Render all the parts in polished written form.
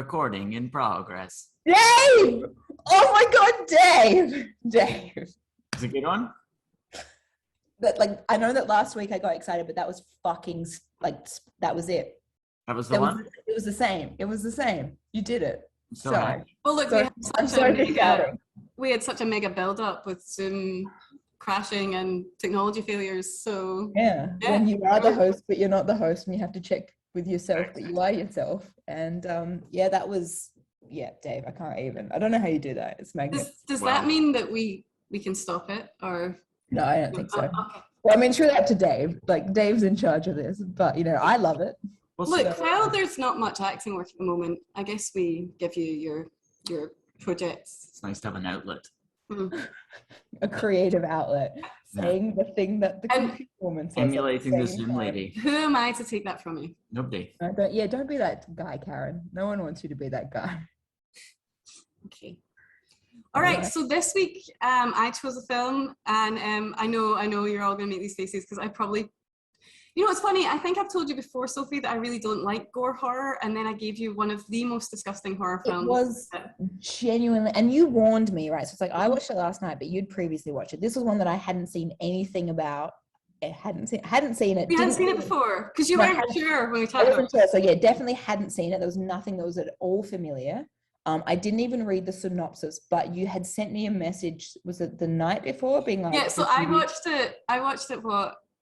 Recording in progress. Dave! Oh my God, Dave! Dave. Is it a good one? I know that last week I got excited, but that was that was it. That was the one? It was the same. It was the same. You did it. So Sorry. Well, look, we had such a mega build-up with Zoom crashing and technology failures. So yeah, when you are the host, but you're not the host, and you have to check with yourself that you are yourself. And that was Dave. I can't even. I don't know how you do that. It's magnificent. Does that mean that we can stop it, or? No, I don't think so. Okay. Well, I mean, true that to Dave. Like, Dave's in charge of this, but I love it. Look, while there's not much acting work at the moment, I guess we give you your projects. It's nice to have an outlet. A creative outlet. Saying the thing that the computer woman says. Emulating the Zoom lady. Who am I to take that from you? Nobody. Don't be that guy, Karen. No one wants you to be that guy. Okay. All right, so this week I chose a film, and I know you're all going to make these faces because I probably, it's funny, I think I've told you before, Sophie, that I really don't like gore horror, and then I gave you one of the most disgusting horror films. It was genuinely, and you warned me, right? So it's like, I watched it last night, but you'd previously watched it. This was one that I hadn't seen anything about. I hadn't seen it. You hadn't seen it before, because you weren't sure when we talked about it. So yeah, definitely hadn't seen it. There was nothing that was at all familiar. I didn't even read the synopsis, but you had sent me a message, was it the night before, being like... Yeah, so I watched it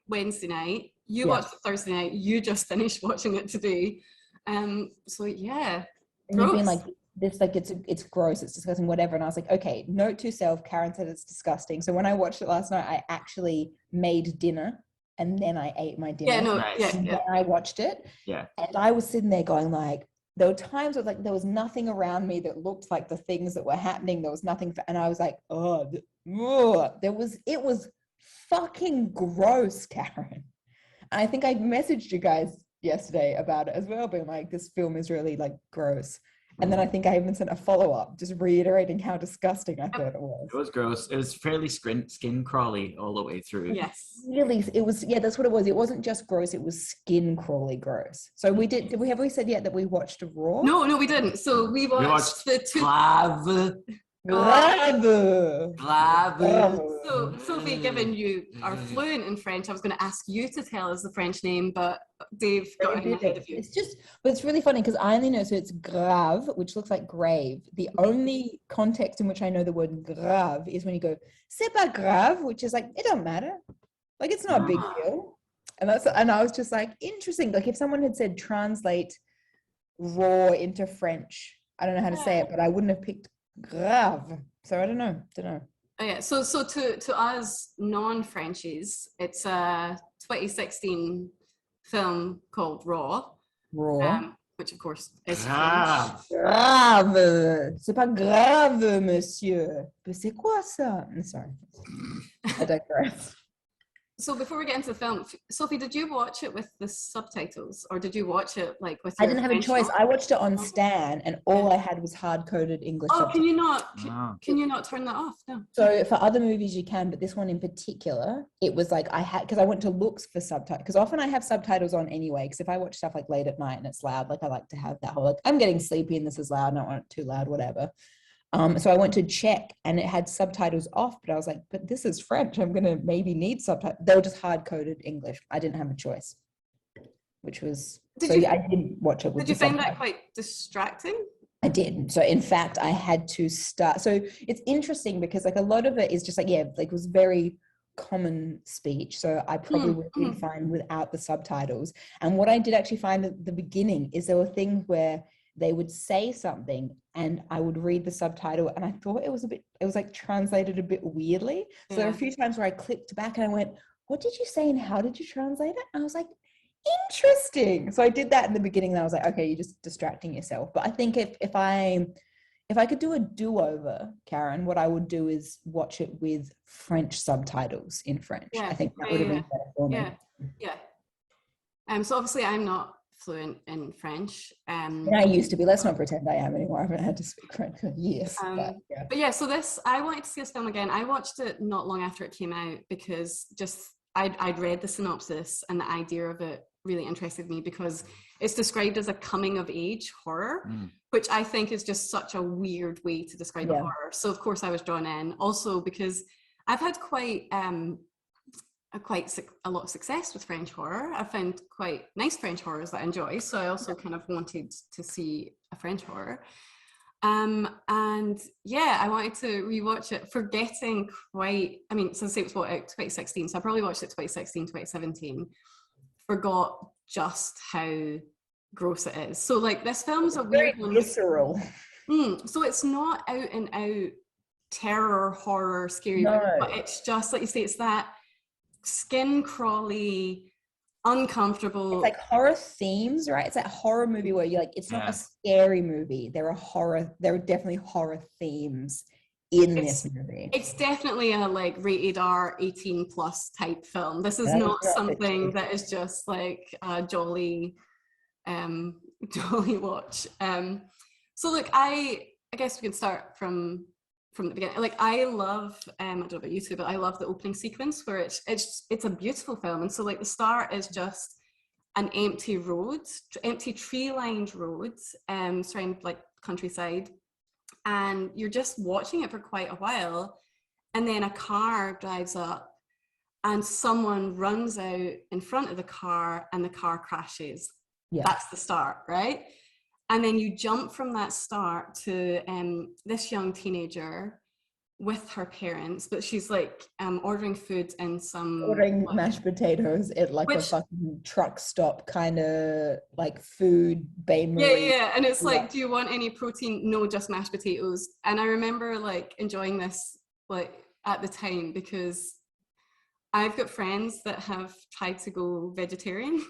Wednesday night. You watched it Thursday night. You just finished watching it today. So yeah. And you've been like, this, like, it's gross, it's disgusting, whatever. And I was like, okay, note to self, Karen said it's disgusting. So when I watched it last night, I actually made dinner and then I ate my dinner. Yeah, no, nice. And then I watched it. Yeah. And I was sitting there going like, there were times where there was nothing around me that looked like the things that were happening. There was nothing, and I was like, it was fucking gross, Karen. And I think I messaged you guys yesterday about it as well, being like, this film is really like gross. And then I think I even sent a follow-up just reiterating how disgusting I thought it was. It was gross. It was fairly skin crawly all the way through. Yes. Really, it was, that's what it was. It wasn't just gross, it was skin crawly gross. So we have we said yet that we watched Raw? No, we didn't. So we watched the two... Glave. So, Sophie, given you are fluent in French, I was going to ask you to tell us the French name, but Dave got ahead of you. But it's really funny because I only know, so it's grave, which looks like grave. The only context in which I know the word grave is when you go, c'est pas grave, which is like, it don't matter. Like, it's not a big deal. And I was just like, interesting. Like, if someone had said translate raw into French, I don't know how to say it, but I wouldn't have picked grave. So I don't know. Oh, yeah. So to us non-Frenchies, it's a 2016 film called Raw. Which of course is Grave. Grave. C'est pas grave, monsieur. Mais c'est quoi ça? I'm sorry. I digress. So before we get into the film, Sophie, did you watch it with the subtitles, or did you watch it like with? I didn't have a choice. I watched it on Stan, and all I had was hard-coded English. Oh, subtitles. Can you not turn that off? No. So for other movies you can, but this one in particular, it was like because I went to looks for subtitles, because often I have subtitles on anyway. Because if I watch stuff like late at night and it's loud, like I like to have that whole like I'm getting sleepy and this is loud, I don't want it too loud, whatever. So I went to check and it had subtitles off, but I was like, but this is French. I'm going to maybe need subtitles. They were just hard-coded English. I didn't have a choice, which was... I didn't watch it with Did you find that quite distracting? I did. So in fact, I had to start... So it's interesting because like a lot of it is just like, it was very common speech. So I probably would have been fine without the subtitles. And what I did actually find at the beginning is there were things where they would say something and I would read the subtitle and I thought it was like translated a bit weirdly. So there were a few times where I clicked back and I went, what did you say and how did you translate it? And I was like, interesting. So I did that in the beginning and I was like, okay, you're just distracting yourself. But I think if I could do a do-over, Karen, what I would do is watch it with French subtitles in French. I think that would have been better for me. Yeah. So obviously I'm not fluent in French. I used to be. Let's not pretend I am anymore. I haven't had to speak French for years. So I wanted to see this film again. I watched it not long after it came out because I'd read the synopsis and the idea of it really interested me because it's described as a coming of age horror, which I think is just such a weird way to describe a horror. So of course I was drawn in, also because I've had quite a lot of success with French horror. I found quite nice French horrors that I enjoy, so I also kind of wanted to see a French horror. And yeah, I wanted to rewatch it, forgetting quite, I mean, so say it was what, out 2016, so I probably watched it 2016, 2017, forgot just how gross it is. So like this film's a weird one. Visceral. So it's not out and out terror, horror, scary, but it's just, like you say, it's that skin crawly, uncomfortable. It's like horror themes, right? It's that horror movie where you're like, it's not a scary movie. There are definitely horror themes in this movie. It's definitely a like rated R 18 plus type film. This is not something that is just like a jolly watch. So look, I guess we can start from the beginning. Like I love, I don't know about you two, but I love the opening sequence where it's a beautiful film. And so like the start is just an empty road, empty tree-lined road, surrounded like countryside. And you're just watching it for quite a while. And then a car drives up and someone runs out in front of the car and the car crashes. Yeah. That's the start, right? And then you jump from that start to this young teenager with her parents, but she's like ordering food in ordering mashed potatoes at like a fucking truck stop kind of like food bakery. Yeah, and it's like, do you want any protein? No, just mashed potatoes. And I remember like enjoying this like at the time because I've got friends that have tried to go vegetarian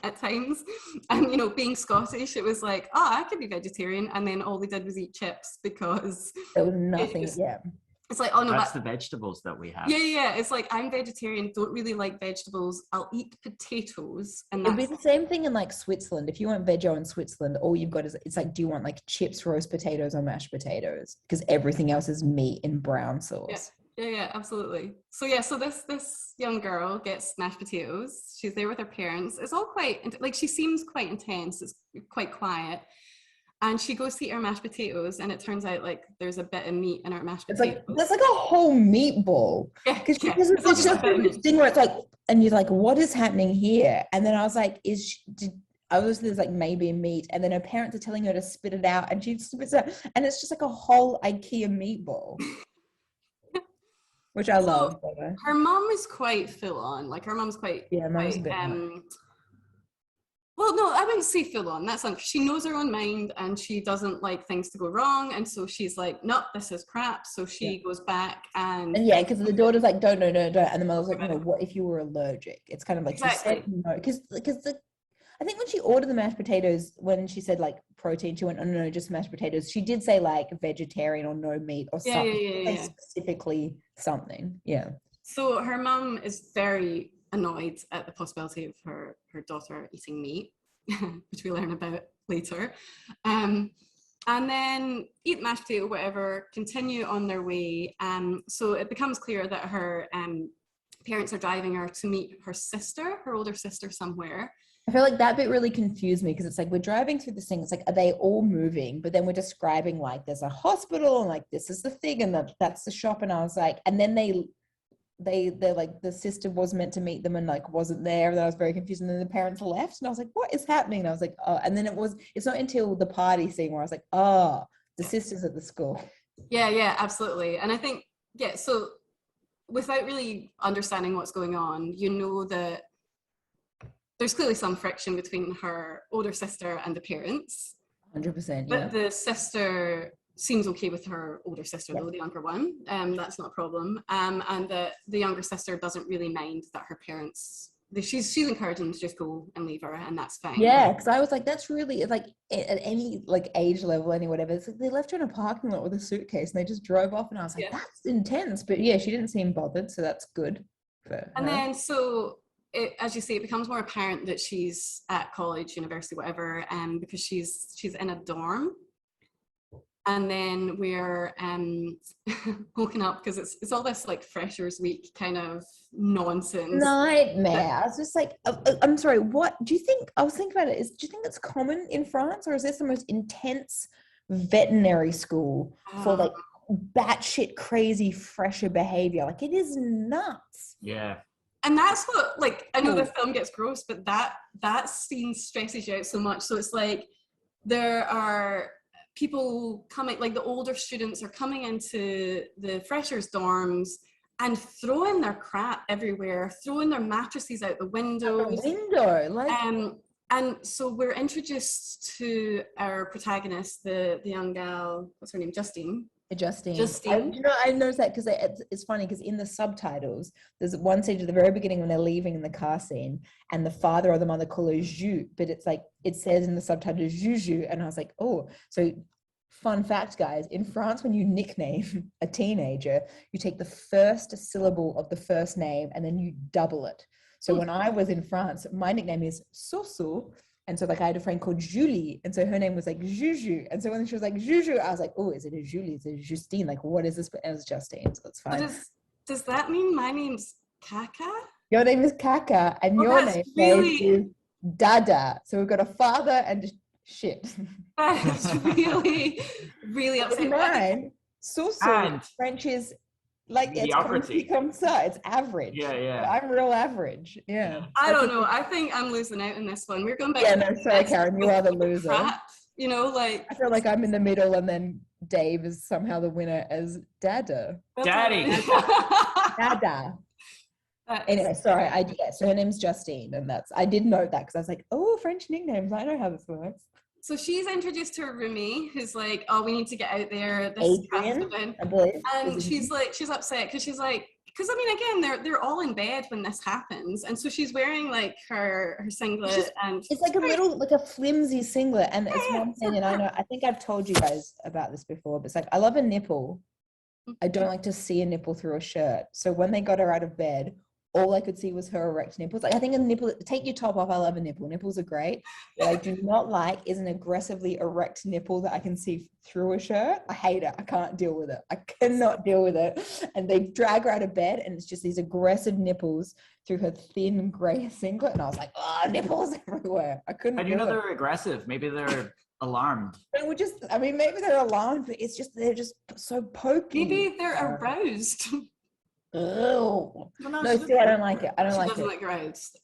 at times, and you know, being Scottish, it was like, oh, I could be vegetarian, and then all they did was eat chips because there was nothing. It's like, oh no, that's the vegetables that we have. Yeah. It's like, I'm vegetarian, don't really like vegetables. I'll eat potatoes, and it'd be the same thing in like Switzerland. If you want veggie in Switzerland, all you've got is, it's like, do you want like chips, roast potatoes, or mashed potatoes? Because everything else is meat in brown sauce. Yeah, absolutely. So this young girl gets mashed potatoes. She's there with her parents. It's all quite, like, she seems quite intense. It's quite quiet. And she goes to eat her mashed potatoes, and it turns out like there's a bit of meat in her mashed potatoes. That's like a whole meatball. Because it's just this thing where it's like, and you're like, what is happening here? And then I was like, there's like maybe meat, and then her parents are telling her to spit it out, and she spits it out, and it's just like a whole IKEA meatball. Which I love. Her mom is quite full on. Like her mom's quite mom's a bit well, no, I wouldn't say full on. That's not. She knows her own mind, and she doesn't like things to go wrong. And so she's like, "No, this is crap." So she goes back and because the daughter's like, "Don't," and the mother's like, "No, what if you were allergic?" It's kind of like she said no, because I think when she ordered the mashed potatoes, when she said like protein, she went, "Oh no, just mashed potatoes." She did say like vegetarian or no meat or something. Specifically something. Yeah. So her mom is very annoyed at the possibility of her daughter eating meat, which we learn about later. And then eat mashed potato, whatever, continue on their way. So it becomes clear that her parents are driving her to meet her older sister somewhere. I feel like that bit really confused me because it's like we're driving through this thing. It's like, are they all moving? But then we're describing like there's a hospital and like this is the thing and that's the shop. And I was like, and then they're like the sister was meant to meet them and like wasn't there. And I was very confused. And then the parents left and I was like, what is happening? And I was like, oh. And then it's not until the party scene where I was like, oh, the sister's at the school. Yeah, absolutely. And I think, so without really understanding what's going on, you know that there's clearly some friction between her older sister and the parents. 100%. But the sister seems okay with her older sister, though, the younger one. That's not a problem. And the younger sister doesn't really mind that her parents, she's encouraging them to just go and leave her, and that's fine. Yeah, because I was like, that's really, like, at any like age level, any whatever, it's like they left her in a parking lot with a suitcase and they just drove off, and I was like, that's intense. But yeah, she didn't seem bothered, so that's good for her. And then as you say, it becomes more apparent that she's at college, university, whatever, because she's in a dorm. And then we're woken up because it's all this like Freshers Week kind of nonsense. Nightmare. I was just like, I'm sorry, what do you think? I was thinking about it. Do you think that's common in France, or is this the most intense veterinary school for like batshit crazy fresher behavior. Like it is nuts. Yeah. And that's what, like, I know the film gets gross, but that scene stresses you out so much. So it's like there are people coming, like the older students are coming into the freshers dorms and throwing their crap everywhere, throwing their mattresses out the windows. And so we're introduced to our protagonist, the young gal, what's her name, Justine. I noticed that because it's funny because in the subtitles there's one stage at the very beginning when they're leaving in the car scene and the father or the mother call her Ju, but it's like it says in the subtitles Juju, and I was like, oh, so fun fact, guys, in France when you nickname a teenager, you take the first syllable of the first name and then you double it. So when I was in France, my nickname is Soso. And so like I had a friend called Julie, and so her name was like Juju. And so when she was like Juju, I was like, oh, is it a Julie? Is it a Justine? Like, what is this? And it was Justine, so it's fine. Does that mean my name's Kaka? Your name is Kaka, and your name is Dada. So we've got a father and shit. That's really, really upsetting. Mine, Soso, French is like it's average. Yeah. I'm real average. Yeah. I don't know. I think I'm losing out in this one. We're going back. Yeah, no, sorry, Karen, you are the loser. Crap, you know, like I feel like I'm in the middle, and then Dave is somehow the winner as Dada. Daddy. Dada. Anyway, sorry. So her name's Justine, and I did note that because I was like, oh, French nicknames. I know how this works. So she's introduced to her roomie who's like, oh, we need to get out there. Adrian, I believe. And she's upset because she's like, because I mean, again, they're all in bed when this happens. And so she's wearing like her singlet, and it's like a flimsy singlet. And it's one thing, and I think I've told you guys about this before, but it's like, I love a nipple. I don't like to see a nipple through a shirt. So when they got her out of bed, all I could see was her erect nipples. Like I think a nipple, take your top off. I love a nipple. Nipples are great. What I do not like is an aggressively erect nipple that I can see through a shirt. I hate it. I can't deal with it. I cannot deal with it. And they drag her out of bed, and it's just these aggressive nipples through her thin gray singlet. And I was like, oh, nipples everywhere. I couldn't. I do know they're aggressive. Maybe they're alarmed. And maybe they're alarmed, but it's just they're just so pokey. Maybe they're aroused. Oh no, still I don't like it. I don't like it. Doesn't look aroused.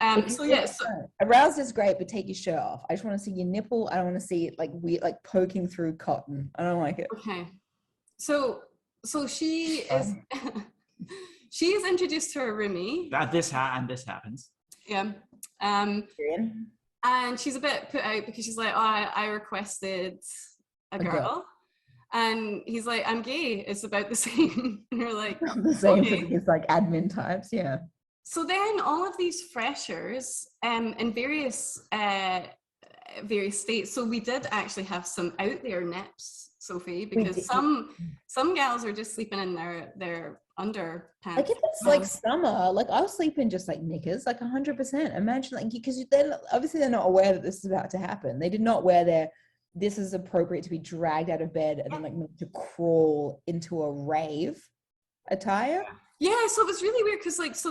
Aroused is great, but take your shirt off. I just want to see your nipple. I don't want to see it like weird, like poking through cotton. I don't like it. Okay, so she is she is introduced to her roomie. This happens. Yeah. And she's a bit put out because she's like, oh, I requested a girl. And he's like, I'm gay. It's about the same. And you're like, the same okay. Thing. It's like admin types, yeah. So then all of these freshers in various states. So we did actually have some out there nips, Sophie, because some gals are just sleeping in their underpants. Like if it's like summer, like I'll sleep in just like knickers, like 100%. Imagine like, because then obviously they're not aware that this is about to happen. They did not wear this is appropriate to be dragged out of bed and then like meant to crawl into a rave attire. Yeah, so it was really weird because like, so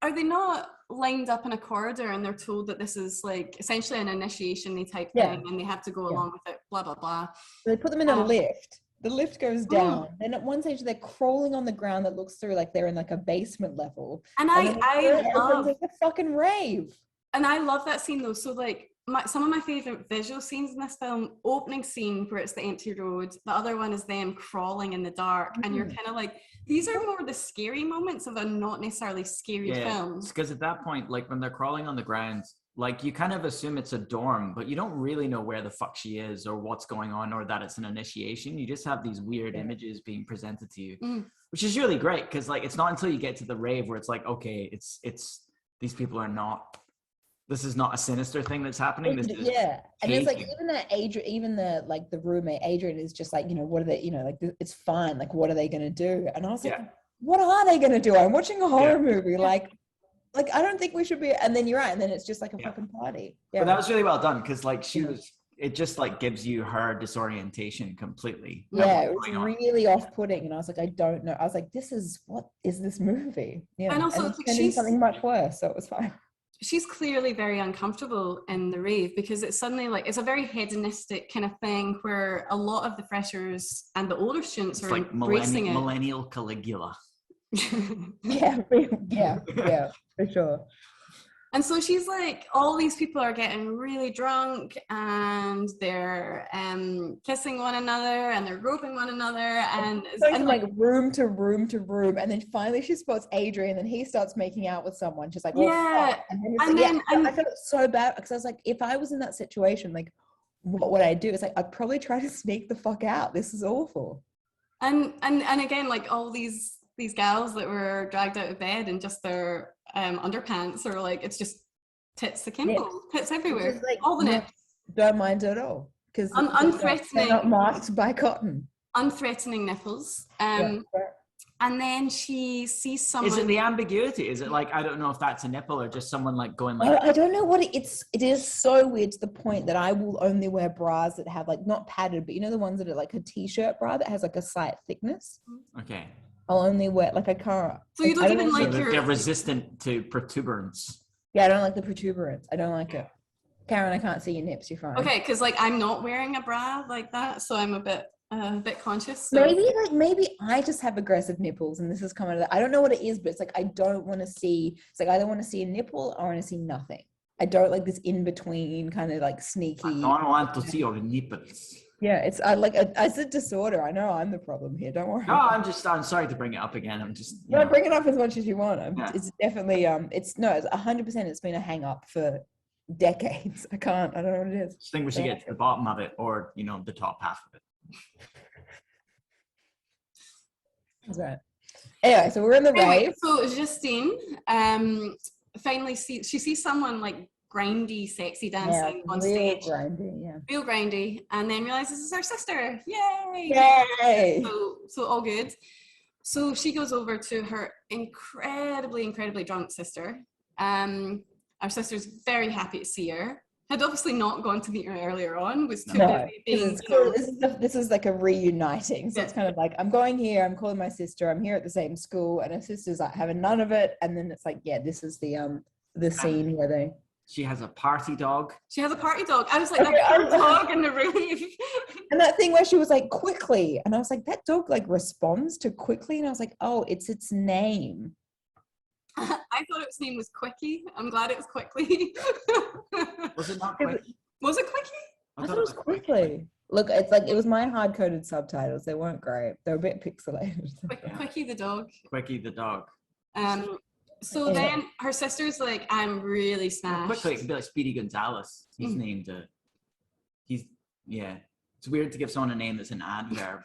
are they not lined up in a corridor and they're told that this is like essentially an initiation type thing and they have to go along with it, blah, blah, blah. So they put them in a lift. The lift goes down. Then at one stage they're crawling on the ground that looks through like they're in like a basement level. And I love like a fucking rave. And I love that scene though. So like, some of my favorite visual scenes in this film, opening scene where it's the empty road, the other one is them crawling in the dark, and you're kind of like, these are more the scary moments of a not necessarily scary film. Because at that point, like when they're crawling on the ground, like you kind of assume it's a dorm, but you don't really know where the fuck she is or what's going on or that it's an initiation. You just have these weird images being presented to you, which is really great because like it's not until you get to the rave where it's like, okay, it's these people are not. This is not a sinister thing that's happening. This is and it's like even that Adrian, even the roommate Adrian is just like, what are they, like it's fine. Like what are they going to do? And I was like, what are they going to do? I'm watching a horror movie. Like I don't think we should be. And then you're right. And then it's just like a fucking party. Yeah. But that was really well done because like it just like gives you her disorientation completely. Yeah, it was really off-putting. And I was like, I don't know. I was like, what is this movie? Yeah. And also she's something much worse. So it was fine. she's clearly very uncomfortable in the rave because it's suddenly like it's a very hedonistic kind of thing where a lot of the freshers and the older students It's are like embracing it. millennial Caligula. Yeah, for sure. And so she's like, all these people are getting really drunk and they're kissing one another and they're groping one another and from like room to room to room, and then finally she spots Adrian and he starts making out with someone. She's like, well, yeah. fuck. And then, I felt so bad because I was like, if I was in that situation, like, what would I do? It's like I'd probably try to sneak the fuck out. This is awful. And again, like all these gals that were dragged out of bed in just their underpants, or like it's just tits akimbo, tits everywhere, like, all the nips. Don't mind it at all because unthreatening, they're not masked by cotton. Unthreatening nipples. And then she sees someone. Is it the ambiguity? Is it like, I don't know if that's a nipple or just someone like going like... I don't know what it is so weird to the point that I will only wear bras that have like, not padded, but you know the ones that are like a t-shirt bra that has like a slight thickness? Okay. I'll only wear, like I can't. So you don't even like your... They're resistant to protuberance. Yeah, I don't like the protuberance. I don't like it. Karen, I can't see your nips, you're fine. Okay, because like I'm not wearing a bra like that, so I'm a bit conscious. So. Maybe I just have aggressive nipples, and this is coming to that. I don't know what it is, but it's like I don't want to see. It's like I don't want to see a nipple, or I want to see nothing. I don't like this in between kind of like sneaky. I don't want to see your nipples. Yeah, it's it's a disorder. I know I'm the problem here. Don't worry. No, I'm sorry to bring it up again. I'm just. No, bring it up as much as you want. It's definitely it's 100%. It's been a hang up for decades. I don't know what it is. I think we should get to the bottom of it, or the top half of it. That's right. Anyway, so we're in the rave. So Justine finally she sees someone like grindy, sexy dancing on stage. Real grindy, and then realizes this is her sister. Yay! So all good. So she goes over to her incredibly drunk sister. Our sister's very happy to see her. Had obviously not gone to meet her earlier on, was too busy being, this is like a reuniting. So it's kind of like, I'm going here, I'm calling my sister, I'm here at the same school, and her sister's like having none of it. And then it's like, yeah, this is the scene where she has a party dog. I was like, that dog in the rave. And that thing where she was like, quickly. And I was like, that dog like responds to quickly. And I was like, oh, it's its name. I thought its name was Quickie. I'm glad it was Quickly. Was it not Quickie? Was it Quickie? I thought it was Quickly. Look, it's like, it was my hard-coded subtitles. They weren't great. They were a bit pixelated. Quickie the dog. Quickie the dog. So then her sister's like, I'm really smashed. Quickly, it could be like Speedy Gonzalez. He's named it's weird to give someone a name that's an adverb.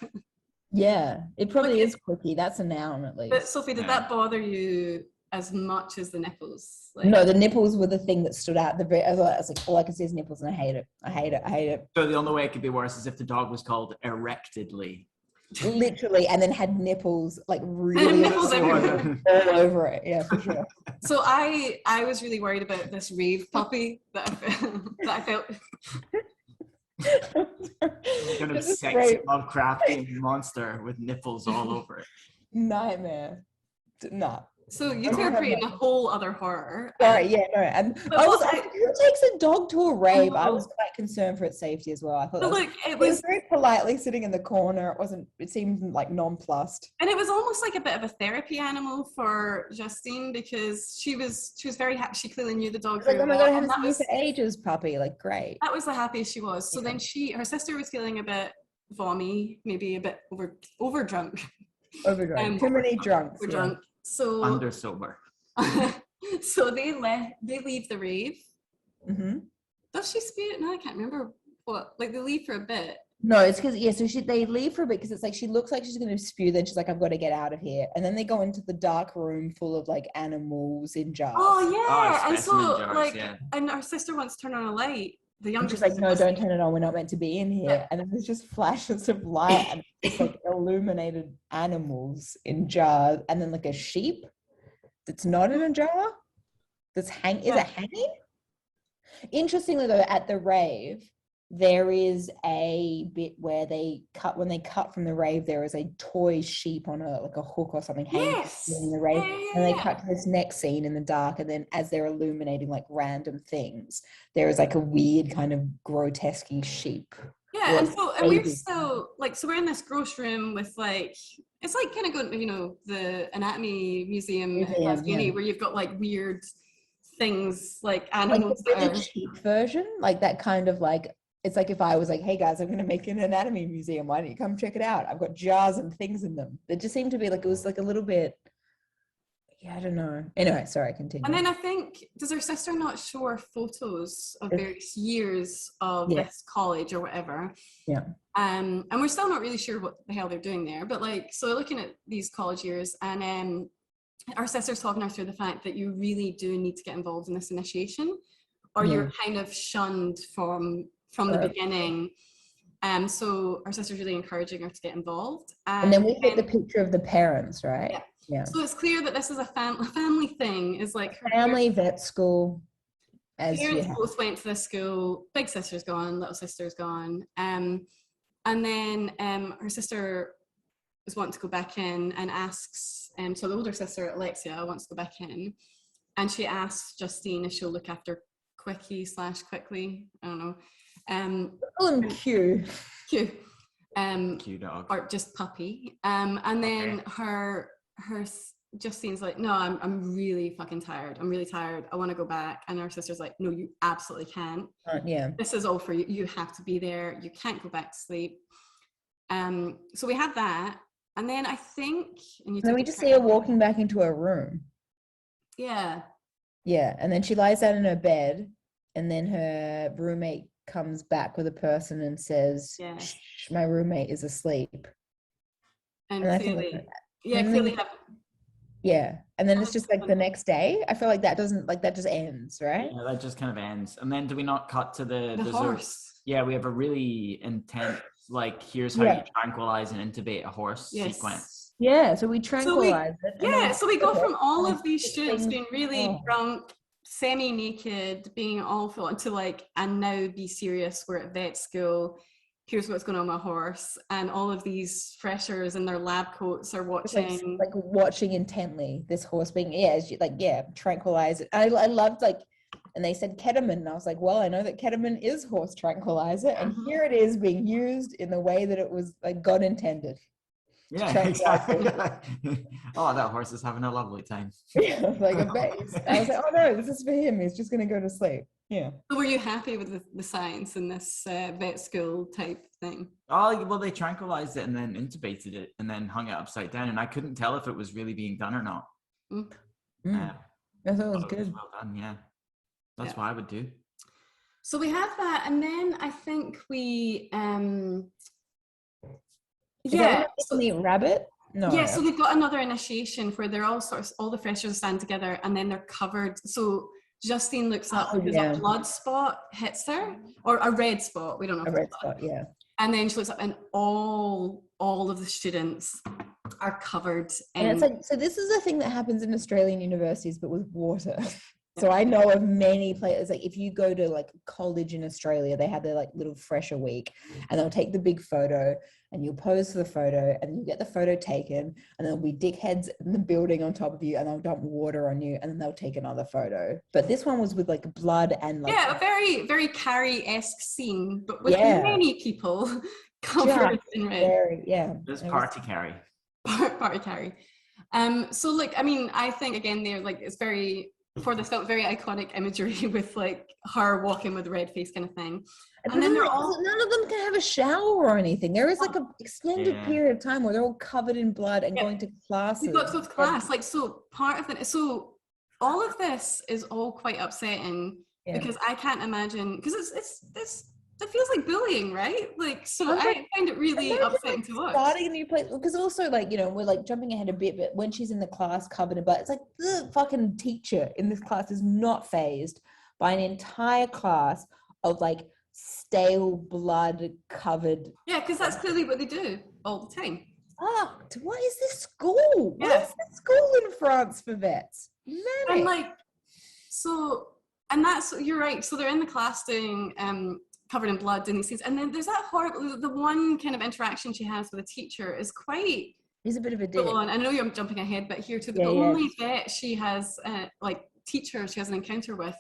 Yeah, it probably is Quickie. That's a noun at least. But Sophie, did that bother you as much as the nipples? Like, no, the nipples were the thing that stood out. I was like, all I can see is nipples, and I hate it. So the only way it could be worse is if the dog was called Erectedly. Literally, and then had nipples like really nipples all over it. Yeah, for sure. So I was really worried about this rave puppy that I felt. Kind of sexy Lovecraftian monster with nipples all over it. Nightmare. Nah. So you two are creating a whole other horror. Sorry, and who takes a dog to a rave? I was quite concerned for its safety as well. I thought it was very politely sitting in the corner. It seemed like nonplussed. And it was almost like a bit of a therapy animal for Justine because she was very happy. She clearly knew the dog. Like, oh my God, I haven't seen you for ages, puppy. Like, great. That was the happiest she was. So then her sister was feeling a bit vommy, maybe a bit over drunk. Overdrunk. Too many drunks. Drunk. So under sober. So they leave the rave. Mm-hmm. Does she spew? No, I can't remember what. Like they leave for a bit. No, it's because so they leave for a bit because it's like she looks like she's going to spew. Then she's like, I've got to get out of here. And then they go into the dark room full of like animals in jars. Oh yeah, and so jars, and our sister wants to turn on a light. The youngest she's like, no, don't turn it on. We're not meant to be in here. Yeah. And then there's just flashes of light and it's like illuminated animals in jars, and then like a sheep that's not in a jar. Is it hanging? Interestingly though, at the rave, there is a bit where when they cut from the rave, there is a toy sheep on a hook or something hanging in the rave, and they cut to this next scene in the dark, and then as they're illuminating like random things, there is like a weird kind of grotesque sheep. Yeah, and we're still like, so we're in this gross room with like, it's like kind of going to, you know, the anatomy museum at uni, where you've got like weird things like animals, like the really cheap version, like that kind of like, it's like if I was like, hey guys, I'm going to make an anatomy museum, why don't you come check it out? I've got jars and things in them. It just seemed to be like, it was like a little bit, I don't know. Anyway, sorry, continue. And then I think, does her sister not show her photos of various years of this college or whatever? Yeah. And we're still not really sure what the hell they're doing there. But like, so looking at these college years, and our sister's talking her through the fact that you really do need to get involved in this initiation, or you're kind of shunned from the beginning. So our sister's really encouraging her to get involved. And then we get the picture of the parents, right? Yeah. Yeah. So it's clear that this is a family thing. Is like her family vet school. As parents both went to this school. Big sister's gone, little sister's gone. And then her sister is wanting to go back in and asks. So the older sister, Alexia, wants to go back in, and she asks Justine if she'll look after Quicky / Quickly. I don't know. Call him Q. Q. Q dog. Or just puppy. And then her Justine's like, no, I'm really fucking tired. I'm really tired. I want to go back. And her sister's like, no, you absolutely can't. This is all for you. You have to be there. You can't go back to sleep. So we had that. And then I think... And then we just see her walking back into her room. Yeah. Yeah. And then she lies down in her bed. And then her roommate comes back with a person and says, shh, my roommate is asleep. And clearly... clearly have... Yeah, and then it's just like the next day. I feel like that just ends, right? Yeah, that just kind of ends. And then do we not cut to the horse? Yeah, we have a really intense, like, here's how you tranquilize and intubate a horse sequence. Yeah, so we tranquilize it. Yeah, so we go from all of these students being really drunk, semi-naked, being awful, to like, and now be serious, we're at vet school. Here's what's going on with my horse, and all of these freshers in their lab coats are watching, like watching intently this horse being tranquilize it. I loved like, and they said ketamine, and I was like, well, I know that ketamine is horse tranquilizer, and here it is being used in the way that it was like God intended. Yeah, exactly. Oh, that horse is having a lovely time. Yeah, like a base. I was like, oh no, this is for him. He's just going to go to sleep. Yeah. So were you happy with the science in this vet school type thing? Oh, well, they tranquilized it and then intubated it and then hung it upside down, and I couldn't tell if it was really being done or not. I thought it was good. Well done, yeah. That's what I would do. So we have that, and then I think we the rabbit. No. Yeah, so we've got another initiation where they're all the freshers stand together, and then they're covered. So Justine looks up because a blood spot hits her, or a red spot. We don't know. A red spot, yeah. And then she looks up, and all of the students are covered. And it's like, so this is a thing that happens in Australian universities, but with water. So I know of many places, like if you go to like college in Australia, they have their like little fresher week, and they'll take the big photo, and you'll pose for the photo, and then you get the photo taken, and there'll be dickheads in the building on top of you, and they'll dump water on you, and then they'll take another photo. But this one was with like blood and like... Yeah, a very, very Carrie-esque scene, but with many people covered in red. This party Carrie. Party Carrie. So like, I mean, I think again, they're like, it's very... for this felt very iconic imagery with like her walking with a red face kind of thing. And then they're all... None of them can have a shower or anything. There is like an extended period of time where they're all covered in blood and going to classes. We've got to go to class. Like, so part of it... So all of this is all quite upsetting because I can't imagine... Because it feels like bullying, right? Like, so I find it really upsetting to watch. Starting a new place, because also, like, you know, we're like jumping ahead a bit, but when she's in the class covered in blood, it's like the fucking teacher in this class is not fazed by an entire class of like stale blood covered. Yeah, because that's clearly what they do all the time. Fucked. What is this school? Yeah. What is this school in France for vets? And like, so, and that's, you're right. So they're in the class doing covered in blood in these scenes. And then there's that horrible, the one kind of interaction she has with a teacher is quite, he's a bit of a dick. I know you're jumping ahead, but here to the only bit she has, teacher she has an encounter with,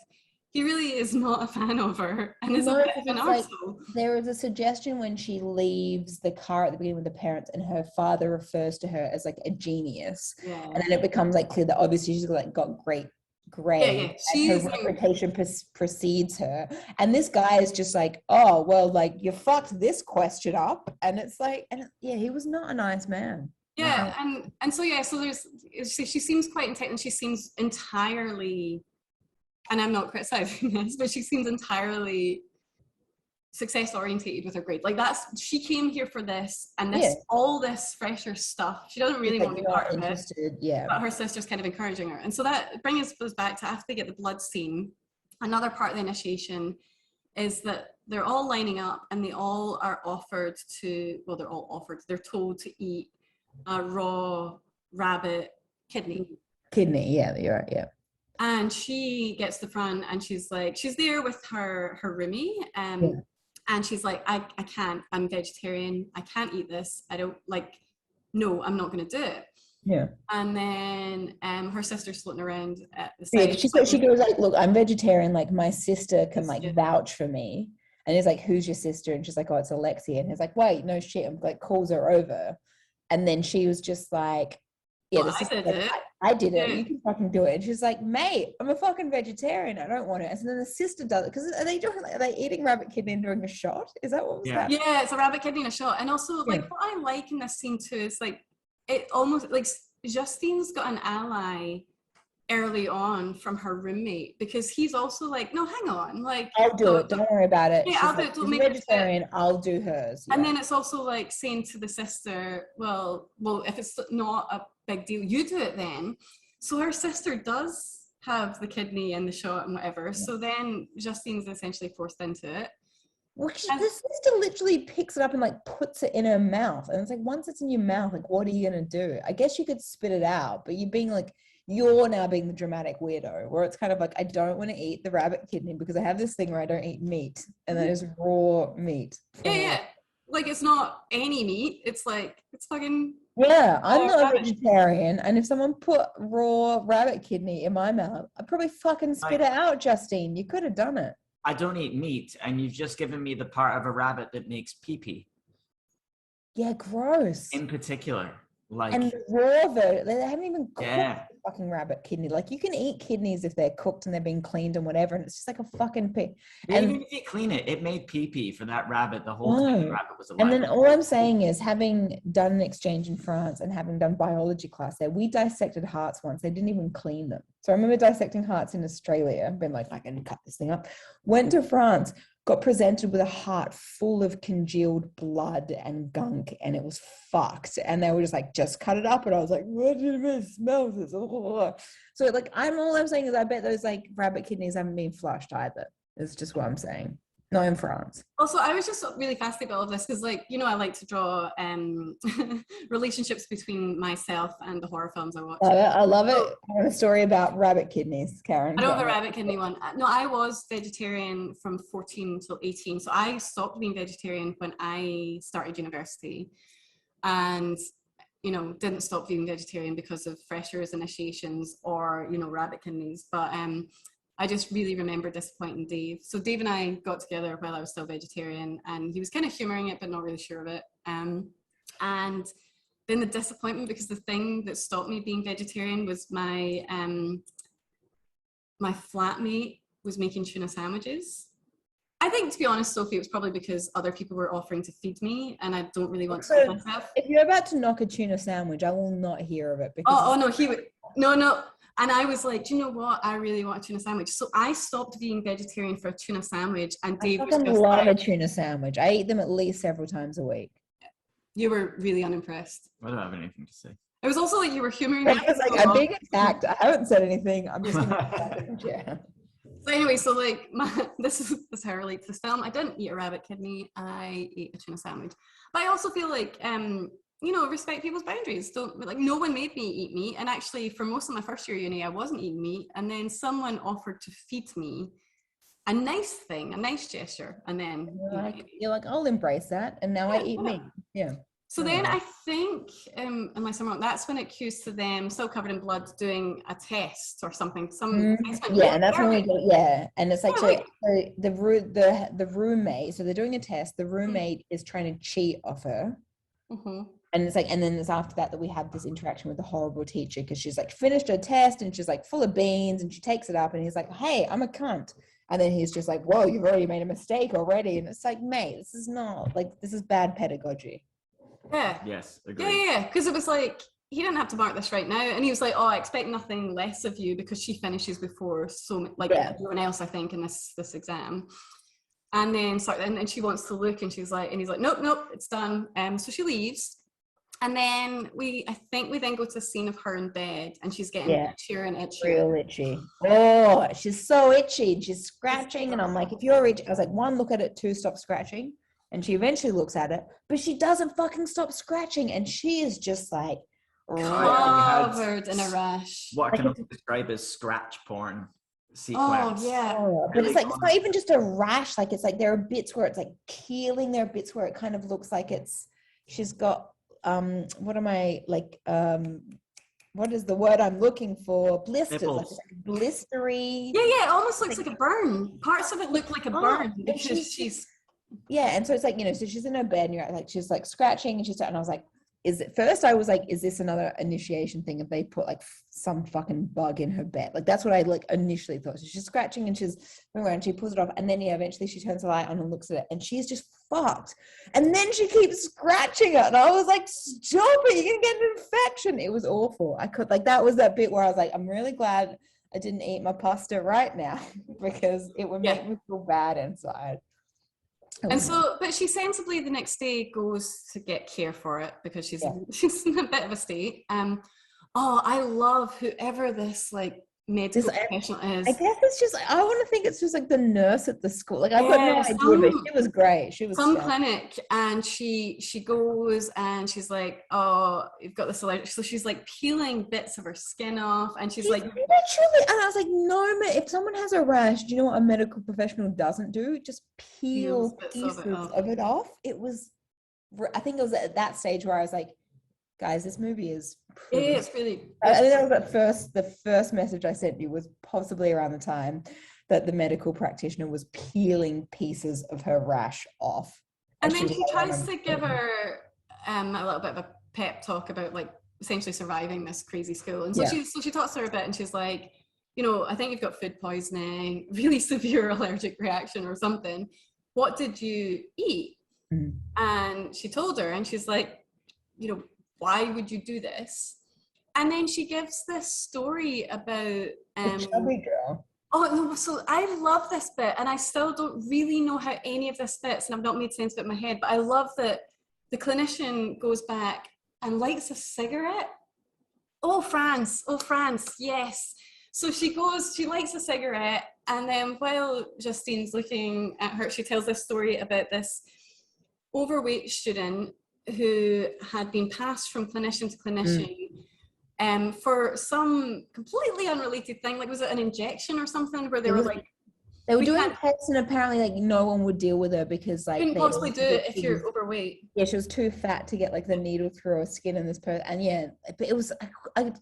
he really is not a fan of her and is a bit of an arsehole. There is a suggestion when she leaves the car at the beginning with the parents, and her father refers to her as like a genius, and then it becomes like clear that obviously she's like got great grades, and her reputation precedes her, and this guy is just like, oh well, like you fucked this question up, and it's like, and he was not a nice man. So there's, she seems quite intense, and she seems entirely, and I'm not criticizing this, but she seems entirely success orientated with her grade. Like she came here for this, and all this fresher stuff. She doesn't really want to be part of it. But her sister's kind of encouraging her. And so that brings us back to after they get the blood scene, another part of the initiation is that they're all lining up and they all are they're told to eat a raw rabbit kidney. You're right, yeah. And she gets the front and she's there with her roomie, and she's like, I can't, I'm vegetarian, I can't eat this, I don't no, I'm not going to do it. Yeah. And then her sister's floating around at the side. She goes like, look, I'm vegetarian, like my sister can vouch for me. And he's like, who's your sister? And she's like, oh, it's Alexia. And he's like, wait, no shit. And like calls her over. And then she was just like, I did it. You can fucking do it. And she's like, mate, I'm a fucking vegetarian. I don't want it. And then the sister does it. Because are they eating rabbit kidney and doing a shot? Is that what was that? Yeah, it's a rabbit kidney and a shot. And also, what I like in this scene too is it almost Justine's got an ally early on from her roommate, because he's also like, no, hang on, I'll do it, don't worry about it. Yeah, I'll do it. Don't make vegetarian, I'll do hers. And then it's also saying to the sister, well, if it's not a big deal, you do it then. So her sister does have the kidney and the shot and whatever. So then Justine's essentially forced into it. Well, the sister literally picks it up and puts it in her mouth, and it's like, once it's in your mouth, what are you gonna do? I guess you could spit it out, but you're now being the dramatic weirdo, where it's kind of like, I don't want to eat the rabbit kidney because I have this thing where I don't eat meat, and that is raw meat. It's not any meat. It's fucking. Yeah, I'm not a vegetarian, and if someone put raw rabbit kidney in my mouth, I'd probably fucking spit it out, Justine. You could have done it. I don't eat meat, and you've just given me the part of a rabbit that makes pee-pee. Yeah, gross. In particular. And raw, they haven't even cooked the fucking rabbit kidney. You can eat kidneys if they're cooked and they're being cleaned and whatever, and it's just like a fucking pig. And even if you clean it made pee-pee for that rabbit the whole time the rabbit was alive. And then all I'm saying is, having done an exchange in France and having done biology class there, we dissected hearts once. They didn't even clean them. So I remember dissecting hearts in Australia, been like, I can cut this thing up. Went to France, got presented with a heart full of congealed blood and gunk, and it was fucked. And they were just cut it up. And I was like, what do you smell this? So all I'm saying is, I bet those rabbit kidneys haven't been flushed either. It's just what I'm saying. Not in France. Also, I was just really fascinated by all of this because, I like to draw relationships between myself and the horror films I watch. I love it. I want a story about rabbit kidneys, Karen. I don't have a rabbit kidney one. No, I was vegetarian from 14 till 18. So I stopped being vegetarian when I started university, and didn't stop being vegetarian because of freshers initiations or rabbit kidneys. But I just really remember disappointing Dave. So Dave and I got together while I was still vegetarian, and he was kind of humoring it, but not really sure of it. And then the disappointment, because the thing that stopped me being vegetarian was my flatmate was making tuna sandwiches. I think, to be honest, Sophie, it was probably because other people were offering to feed me, and I don't really want to feed myself. If you're about to knock a tuna sandwich, I will not hear of it. Because no, he would. No. And I was like, do you know what? I really want a tuna sandwich. So I stopped being vegetarian for a tuna sandwich, and Dave was just love a tuna sandwich. I eat them at least several times a week. You were really unimpressed. I don't have anything to say. It was also you were humoring me. I was I'm being attacked. I haven't said anything. I'm just yeah. So anyway, this is how I relate to this film. I didn't eat a rabbit kidney. I ate a tuna sandwich. But I also feel respect people's boundaries. No one made me eat meat. And actually, for most of my first year uni, I wasn't eating meat. And then someone offered to feed me. a nice thing, a nice gesture, and then you're like, I'll embrace that, and now I eat meat. Yeah. So then I think, unless I'm wrong, that's when it cues to them, still covered in blood, doing a test or something. And that's when we go, and it's like, so the roommate, so they're doing a test. The roommate is trying to cheat off her. And it's like, and then it's after that we have this interaction with the horrible teacher, because she's like finished her test and she's like full of beans, and she takes it up and he's like, hey, I'm a cunt. And then he's just like, whoa, you've already made a mistake already. And it's like, mate, this is not like, this is bad pedagogy. Yeah. Yes. Agreed. Yeah. Because it was like, he didn't have to mark this right now. And he was like, oh, I expect nothing less of you because she finishes before everyone else, I think, in this exam. And then and she wants to look, and she's like, and he's like, nope, it's done. So she leaves. And then I think we then go to a scene of her in bed, and she's getting itchier and itchier. Real itchy. Oh, she's so itchy, and she's scratching. And I'm like, if you're itchy, I was like, 1, look at it, 2, stop scratching. And she eventually looks at it, but she doesn't fucking stop scratching, and she is just like covered in a rash. What I can describe as scratch porn Oh sequence. yeah. But it's like, it's not even just a rash. Like, it's like there are bits where it's like peeling. There are bits where it kind of looks like she's got what is the word I'm looking for? Blisters, like blistery. Yeah, it almost looks like a burn. Parts of it look like a burn because she's and so it's like, so she's in her bed, and you're like, she's like scratching, and I was like, I was like, is this another initiation thing if they put like some fucking bug in her bed? Like, that's what I like initially thought. So she's scratching, and she's going around, she pulls it off, and then eventually she turns the light on and looks at it, and she's just fucked. And then she keeps scratching it, and I was like, stop it, you're gonna get an infection. It was awful. That was that bit where I was like, I'm really glad I didn't eat my pasta right now because it would make me feel bad inside. And so, but she sensibly the next day goes to get care for it because she's in a bit of a state. I love whoever this like medical professional is. I guess it's just, I want to think it's just like the nurse at the school. Like, I've got no idea, but she was great. She was some clinic, and she goes and she's like, oh, you've got this allergic. So she's like peeling bits of her skin off, and she's like, literally, and I was like, no, if someone has a rash, do you know what a medical professional doesn't do? Just peel pieces of it off. It was, I think it was at that stage where I was like, guys, this movie is it's really. I think that was the first message I sent you was possibly around the time that the medical practitioner was peeling pieces of her rash off. And then he tries to give her a little bit of a pep talk about like essentially surviving this crazy school. And so she talks to her a bit, and she's like, I think you've got food poisoning, really severe allergic reaction or something. What did you eat? And she told her, and she's like, why would you do this? And then she gives this story about the chubby girl. Oh no, so I love this bit, and I still don't really know how any of this fits, and I've not made sense of it in my head, but I love that the clinician goes back and lights a cigarette. Oh France, yes. So she lights a cigarette, and then while Justine's looking at her, she tells this story about this overweight student who had been passed from clinician to clinician for some completely unrelated thing. Like, was it an injection or something where they were doing tests, and apparently like no one would deal with her because like couldn't possibly do it if you're overweight. Yeah, she was too fat to get like the needle through her skin in this person. And but it was, I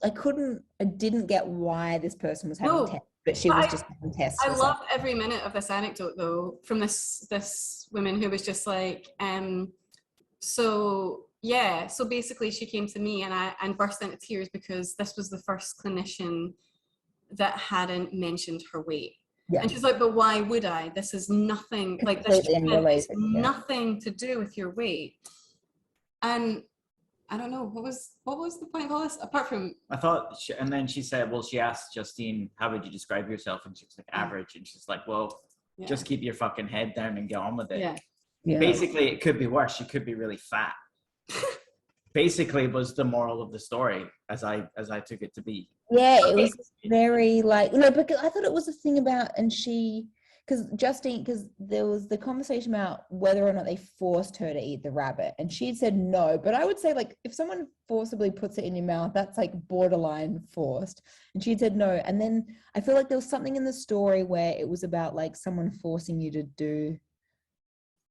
didn't get why this person was having tests, but she was just having tests. I loved every minute of this anecdote though, from this woman who was just like, so basically she came to me and burst into tears because this was the first clinician that hadn't mentioned her weight. Yeah. And she's like, but why would I? This is nothing, like this has nothing to do with your weight. And I don't know, what was the point of all this? Apart from, I thought, and then she said, well, she asked Justine, how would you describe yourself? And she was like, average. And she's like, well, just keep your fucking head down and get on with it. Yeah. Basically, it could be worse. You could be really fat. Basically, was the moral of the story, as I took it to be. Yeah, it was very like, because I thought it was a thing about, and she because Justine, because there was the conversation about whether or not they forced her to eat the rabbit, and she'd said no. But I would say, like, if someone forcibly puts it in your mouth, that's like borderline forced. And she'd said no. And then I feel like there was something in the story where it was about like someone forcing you to do.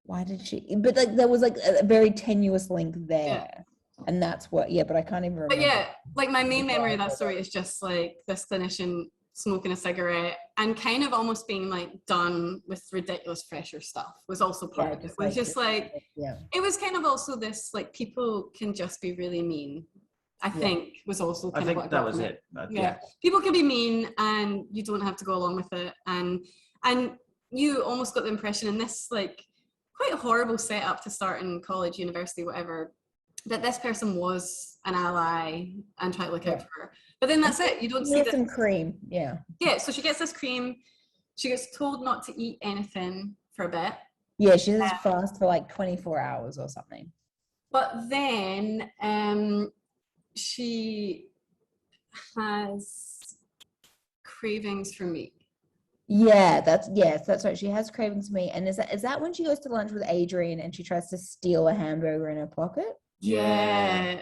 Why did she? But like there was like a very tenuous link there. Yeah. And that's what, but I can't even remember. But yeah, like my main memory of that story is just like this clinician smoking a cigarette and kind of almost being like done with ridiculous fresher stuff was also part of it. It was just like, it was kind of also this, like, people can just be really mean, I think was also kind of what I that was it. Yeah. People can be mean and you don't have to go along with it. And you almost got the impression in this, like, quite a horrible setup to start in college, university, whatever, that this person was an ally and try to look out for her. But then that's it. You don't see some cream. Yeah, so she gets this cream. She gets told not to eat anything for a bit. Yeah, she does fast for like 24 hours or something. But then she has cravings for meat. Yeah, that's right. She has cravings for meat. And is that when she goes to lunch with Adrian and she tries to steal a hamburger in her pocket? Yeah.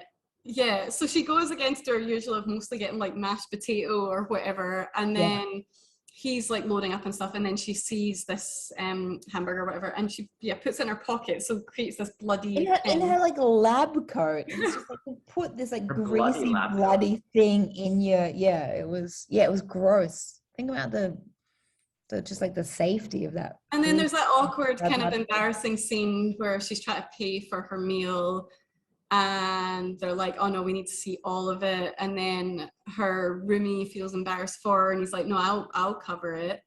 So she goes against her usual of mostly getting like mashed potato or whatever, and then he's like loading up and stuff, and then she sees this hamburger or whatever, and she puts it in her pocket, so creates this bloody in her like lab coat. It's just like put this like greasy bloody thing in your it was gross. Think about the just like the safety of that. And then there's that awkward kind of embarrassing scene where she's trying to pay for her meal and they're like, oh no, we need to see all of it. And then her roomie feels embarrassed for her and he's like, no, I'll cover it.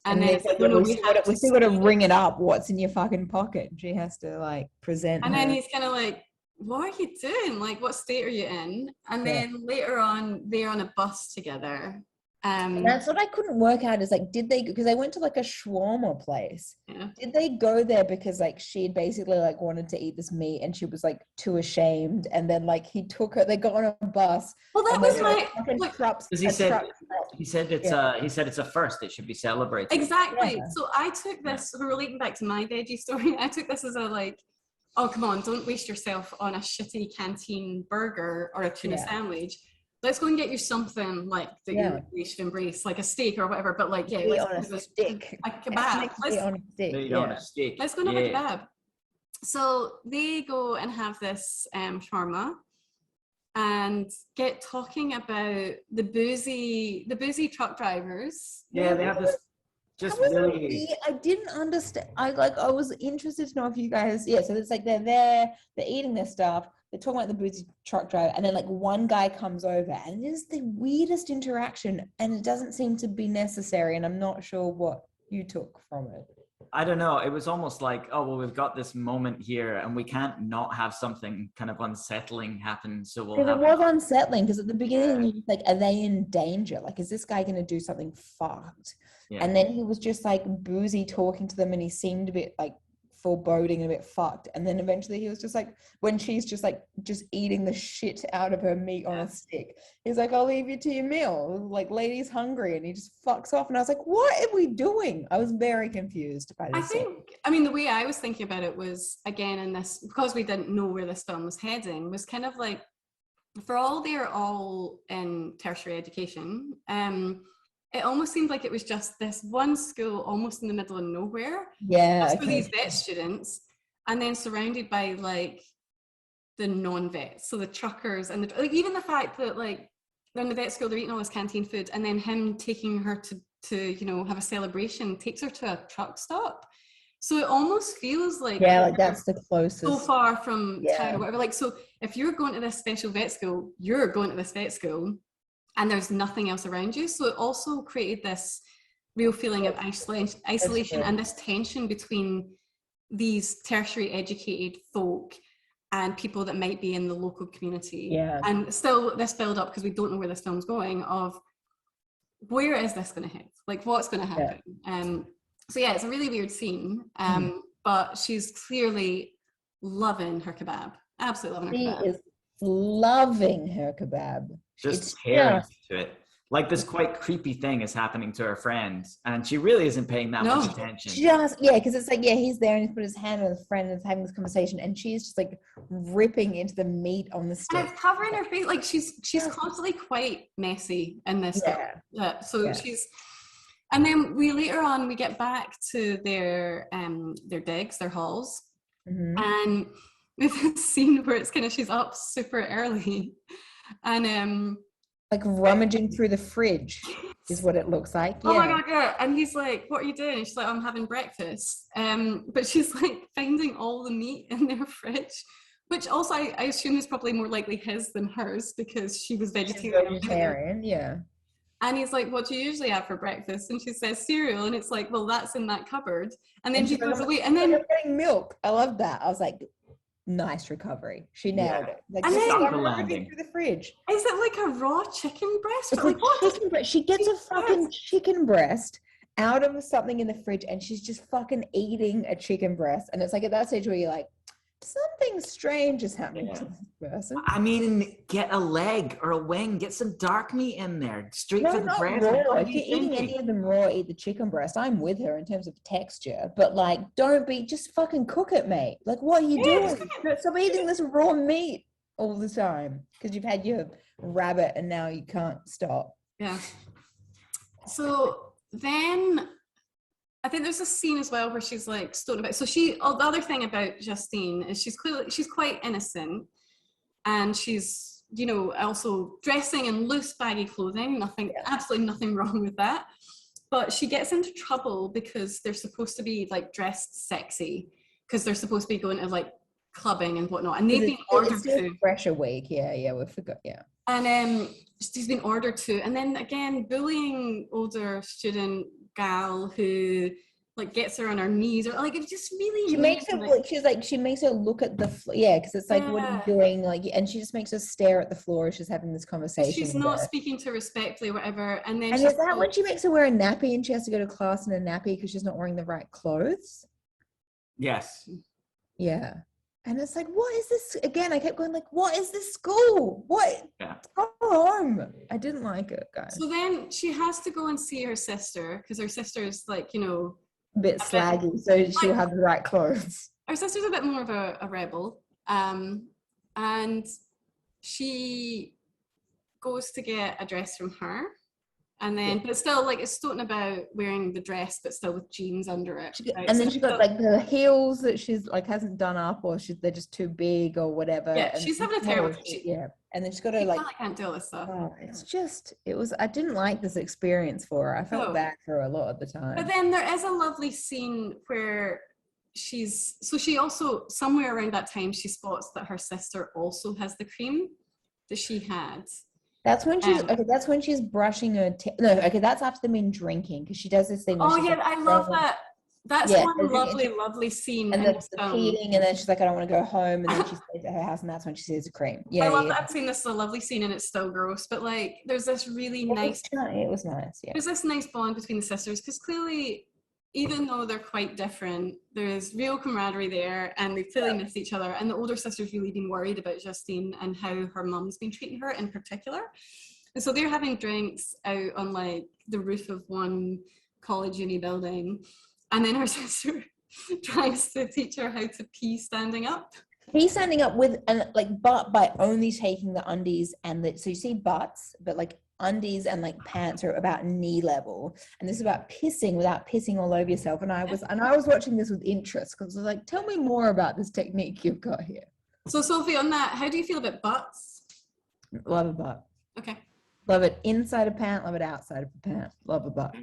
And then it's like, no, we still got to ring it up. What's in your fucking pocket? She has to like present. And then he's kind of like, what are you doing? Like, what state are you in? And then later on, they're on a bus together. And that's what I couldn't work out is like, did they, because they went to like a shawarma place. Yeah. Did they go there because like she'd basically like wanted to eat this meat and she was like too ashamed, and then like he took her, they got on a bus. Well, that was my he said it's a first, it should be celebrated. Exactly. Yeah. So I took this, relating back to my veggie story, I took this as a like, oh come on, don't waste yourself on a shitty canteen burger or a tuna sandwich. Let's go and get you something like that you should embrace, like a steak or whatever. But like, let's on a stick, a kebab. Let's go and have a kebab. So they go and have this shawarma and get talking about the boozy truck drivers. Yeah, they have this. I didn't understand. I was interested to know if you guys. So it's like they're there, they're eating their stuff. They're talking about the boozy truck driver, and then like one guy comes over, and it is the weirdest interaction, and it doesn't seem to be necessary, and I'm not sure what you took from it. I don't know. It was almost like, oh, well, we've got this moment here, and we can't not have something kind of unsettling happen. So we'll have. It was unsettling because at the beginning, you're like, are they in danger? Like, is this guy going to do something fucked? Yeah. And then he was just like boozy talking to them, and he seemed a bit like foreboding and a bit fucked, and then eventually he was just like, when she's just like just eating the shit out of her meat on a stick, he's like, I'll leave you to your meal, like lady's hungry, and he just fucks off. And I was like, what are we doing? I was very confused by this. I mean the way I was thinking about it was, again, in this, because we didn't know where this film was heading, was kind of like, for all they're all in tertiary education, it almost seemed like it was just this one school almost in the middle of nowhere. Yeah. For these vet students, and then surrounded by like the non-vets, so the truckers and like even the fact that like they're in the vet school, they're eating all this canteen food, and then him taking her to have a celebration takes her to a truck stop. So it almost feels like like that's the closest. So far from town or whatever. Like, so if you're going to this special vet school, you're going to this vet school. And there's nothing else around you. So it also created this real feeling of isolation and this tension between these tertiary educated folk and people that might be in the local community. Yeah. And still this build up, because we don't know where this film's going, of where is this going to hit? Like, what's going to happen? Yeah. So yeah, it's a really weird scene. But she's clearly loving her kebab. Absolutely loving her kebab. She is loving her kebab. Just tearing to it. like this quite creepy thing is happening to her friend, and she really isn't paying that much attention. Because it's like, he's there and he's put his hand on his friend and is having this conversation, and she's just like ripping into the meat on the stick. And it's covering her face. Like she's constantly quite messy in this. She's, and then we get back to their digs, their halls, and we have a scene where it's kind of, she's up super early, and like rummaging through the fridge is what it looks like. Oh my god, yeah. And he's like, what are you doing? And she's like, I'm having breakfast. But she's like finding all the meat in their fridge, which also I assume is probably more likely his than hers, because she was vegetarian. Yeah. And he's like, what do you usually have for breakfast? And she says cereal, and it's like, well, that's in that cupboard. And then she goes away, and then you're getting milk. I love that. I was like, nice recovery. She nailed it. Like, and then through the fridge. Is it like a raw chicken breast? It's like chicken breast. She gets a fucking chicken breast out of something in the fridge, and she's just fucking eating a chicken breast. And it's like at that stage where you're like, something strange is happening to this person. I mean, get a leg or a wing, get some dark meat in there, straight for the breast. Raw. If you're eating any of them raw, eat the chicken breast. I'm with her in terms of texture, but like, just fucking cook it, mate. Like, what are you doing? Stop eating this raw meat all the time because you've had your rabbit and now you can't stop. Yeah. So then I think there's a scene as well where she's like stoned about. So the other thing about Justine is she's quite innocent, and she's, also dressing in loose baggy clothing. Absolutely nothing wrong with that. But she gets into trouble because they're supposed to be like dressed sexy, because they're supposed to be going to like clubbing and whatnot, and they've been ordered to. Pressure week, we forgot, And she's been ordered to, and then again bullying older student gal who like gets her on her knees, or like it's just really. She makes her look at the floor, because it's like, what are you doing? Like, and she just makes her stare at the floor as she's having this conversation. She's not speaking to her respectfly, whatever. And then is that when she makes her wear a nappy and she has to go to class in a nappy because she's not wearing the right clothes? Yes. Yeah. And it's like, what is this? Again, I kept going like, what is this school? What? Yeah. Go home. I didn't like it, guys. So then she has to go and see her sister, because her sister's like, a bit slaggy, so she'll have the right clothes. Her sister's a bit more of a rebel. And she goes to get a dress from her. And then, but still, like, it's stoting about wearing the dress, but still with jeans under it. Right? And then she's got like the heels that she's like hasn't done up, or they're just too big or whatever. Yeah, she's having a terrible. And then she's got to like. I can't do this stuff. Oh, I didn't like this experience for her. I felt bad for her a lot of the time. But then there is a lovely scene where she also, somewhere around that time, she spots that her sister also has the cream that she had. That's when she's that's when she's brushing her that's after them been drinking, because she does this thing. I love that. That's one lovely scene. And then it's the peeing, and then she's like, I don't want to go home, and then she stays at her house, and that's when she sees the cream. I love that scene. This is a lovely scene, and it's still gross, but like there's this really nice. It was nice. Yeah. There's this nice bond between the sisters, because clearly, even though they're quite different, there's real camaraderie there, and they clearly miss each other. And the older sister's really been worried about Justine and how her mum's been treating her in particular. And so they're having drinks out on like the roof of one college uni building. And then her sister tries to teach her how to pee standing up. He's standing up but by only taking the undies so you see butts, but like undies and like pants are about knee level, and this is about pissing without pissing all over yourself. And I was watching this with interest, because I was like, tell me more about this technique you've got here. So Sophie, on that, how do you feel about butts? Love a butt. Okay. Love it inside a pant, love it outside of a pant. Love a butt.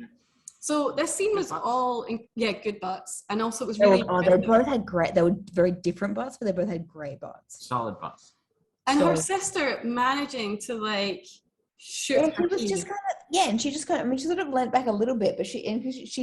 So this scene was good butts, and also it was really. They both had great. They were very different butts, but they both had great butts. Solid butts. And her sister managing to like shoot. She was just kind of and she just kind of. I mean, she sort of leant back a little bit, but she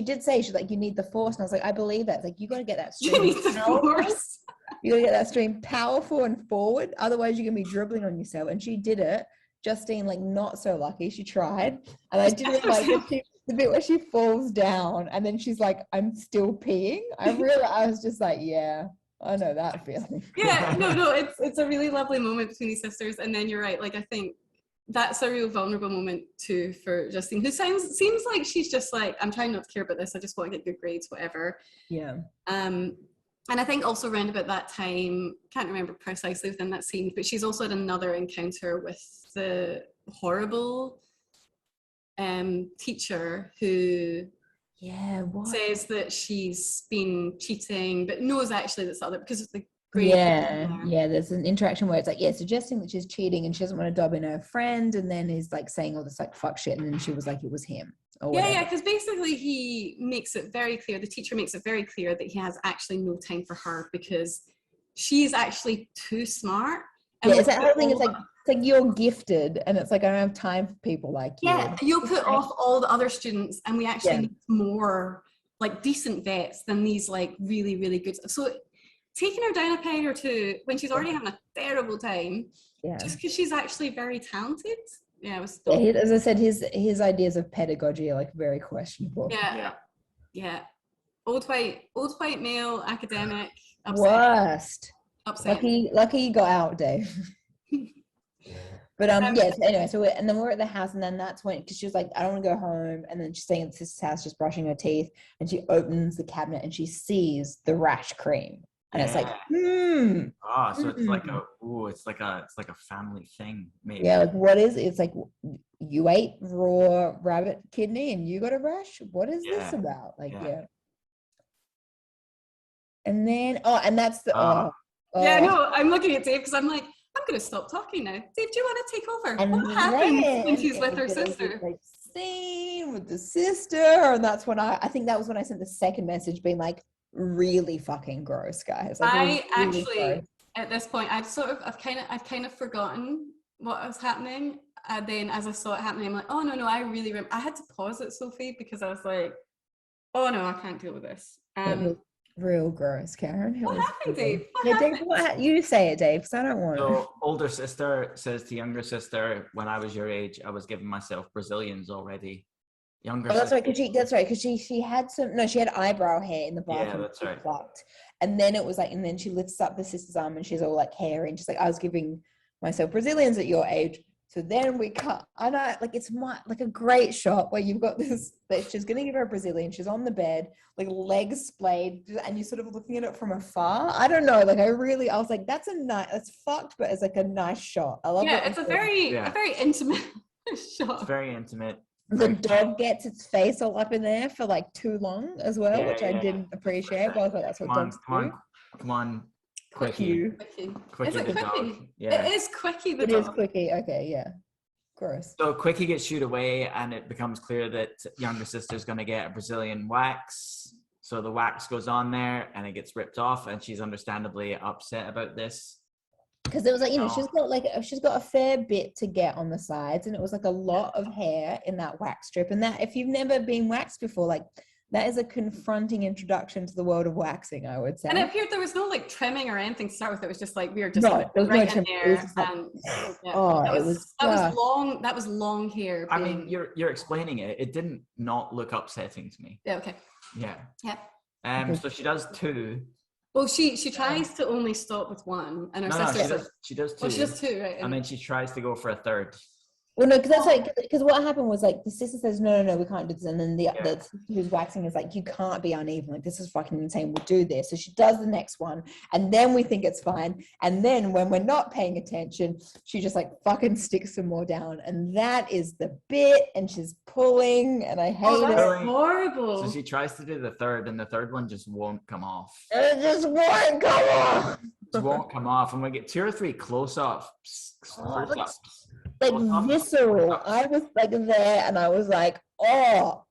did say she's like, you need the force, and I was like, I believe that. It's like, you got to get that stream. You need the force. You got to get that stream powerful and forward. Otherwise, you're gonna be dribbling on yourself. And she did it. Justine, like, not so lucky. She tried, and I didn't like the bit where she falls down, and then she's like, "I'm still peeing." I was just like, "Yeah, I know that feeling." Yeah, no, it's a really lovely moment between these sisters, and then you're right. Like, I think that's a real vulnerable moment too for Justine, who seems like she's just like, I'm trying not to care about this, I just want to get good grades, whatever. Yeah. And I think also around about that time, can't remember precisely within that scene, but she's also had another encounter with the horrible teacher who says that she's been cheating, but knows actually that's other because of the grade. Yeah, there's an interaction where it's like, suggesting that she's cheating and she doesn't want to dob in her friend, and then he's like saying all this like fuck shit, and then she was like, it was him. Because basically he makes it very clear, the teacher makes it very clear that he has actually no time for her because she's actually too smart. And it's that whole thing. It's like you're gifted, and it's like I don't have time for people like you. Yeah, you'll put off all the other students, and we actually need more like decent vets than these like really, really good. So taking her down a peg or two when she's already having a terrible time, just because she's actually very talented. Yeah, it was. As I said, his ideas of pedagogy are like very questionable. Yeah. Old white male academic. Upset. Worst. Upset. Lucky you got out, Dave. But anyway, and then we're at the house, and then that's when, because she was like, I don't want to go home, and then she's staying at the sister's house just brushing her teeth, and she opens the cabinet and she sees the rash cream. And it's like, so it's like a family thing, maybe. Yeah, like what is it? It's like, you ate raw rabbit kidney and you got a rash? What is this about? Like, And then, and that's the, Yeah, no, I'm looking at Dave because I'm like, I'm going to stop talking now. Dave, do you want to take over? And what happens when she's with her sister? Like, scene with the sister. And that's when I think that was when I sent the second message being like, really fucking gross, guys. Like, I actually gross. At this point I've kind of forgotten what was happening, and then as I saw it happening I'm like, oh no I really I had to pause it, Sophie, because I was like, oh no, I can't deal with this. Real gross, Karen. What happened, Dave? Dave, you say it, Dave, because I don't want to. Older sister says to younger sister, when I was your age I was giving myself Brazilians already. Younger that's right, because she had she had eyebrow hair in the bathroom. Yeah, that's right. Plucked. And then it was like, and then she lifts up the sister's arm and she's all like hairy, and she's like, I was giving myself Brazilians at your age. So then we cut, and it's like a great shot where you've got this, that she's gonna give her a Brazilian, she's on the bed, like legs splayed, and you're sort of looking at it from afar. I don't know, like I was like, that's fucked, but it's like a nice shot. I love it. Yeah, it's a very intimate shot. It's very intimate. The dog gets its face all up in there for like too long as well, which I didn't appreciate. But I thought that's what dogs do. Come on, Quickie. Is it the Quickie? dog. Yeah. It is Quickie the dog. It is Quickie. Okay, yeah. Gross. So Quickie gets shooed away, and it becomes clear that younger sister's going to get a Brazilian wax. So the wax goes on there, and it gets ripped off, and she's understandably upset about this. Because it was like, she's got a fair bit to get on the sides, and it was like a lot of hair in that wax strip. And that, if you've never been waxed before, like that is a confronting introduction to the world of waxing, I would say. And it appeared there was no like trimming or anything to start with. It was just like, we were just there was right no trimming. There. That was long hair. I mean, you're explaining it. It didn't not look upsetting to me. Yeah. Okay. Yeah. Yeah. So she does two. Well, she tries to only stop with one, and her sister she does two. Well, she does two, right? And then she tries to go for a third. Well, no, because what happened was like the sister says, no, we can't do this, and then the sister who's waxing is like, you can't be uneven, like this is fucking insane, we'll do this. So she does the next one, and then we think it's fine, and then when we're not paying attention, she just like fucking sticks some more down, and that is the bit, and she's pulling, and I hate it. That's horrible. So she tries to do the third, and the third one just won't come off. It just won't come off. It won't come off, and we get 2 or 3 close-ups. Like visceral. I was like there, and I was like, oh,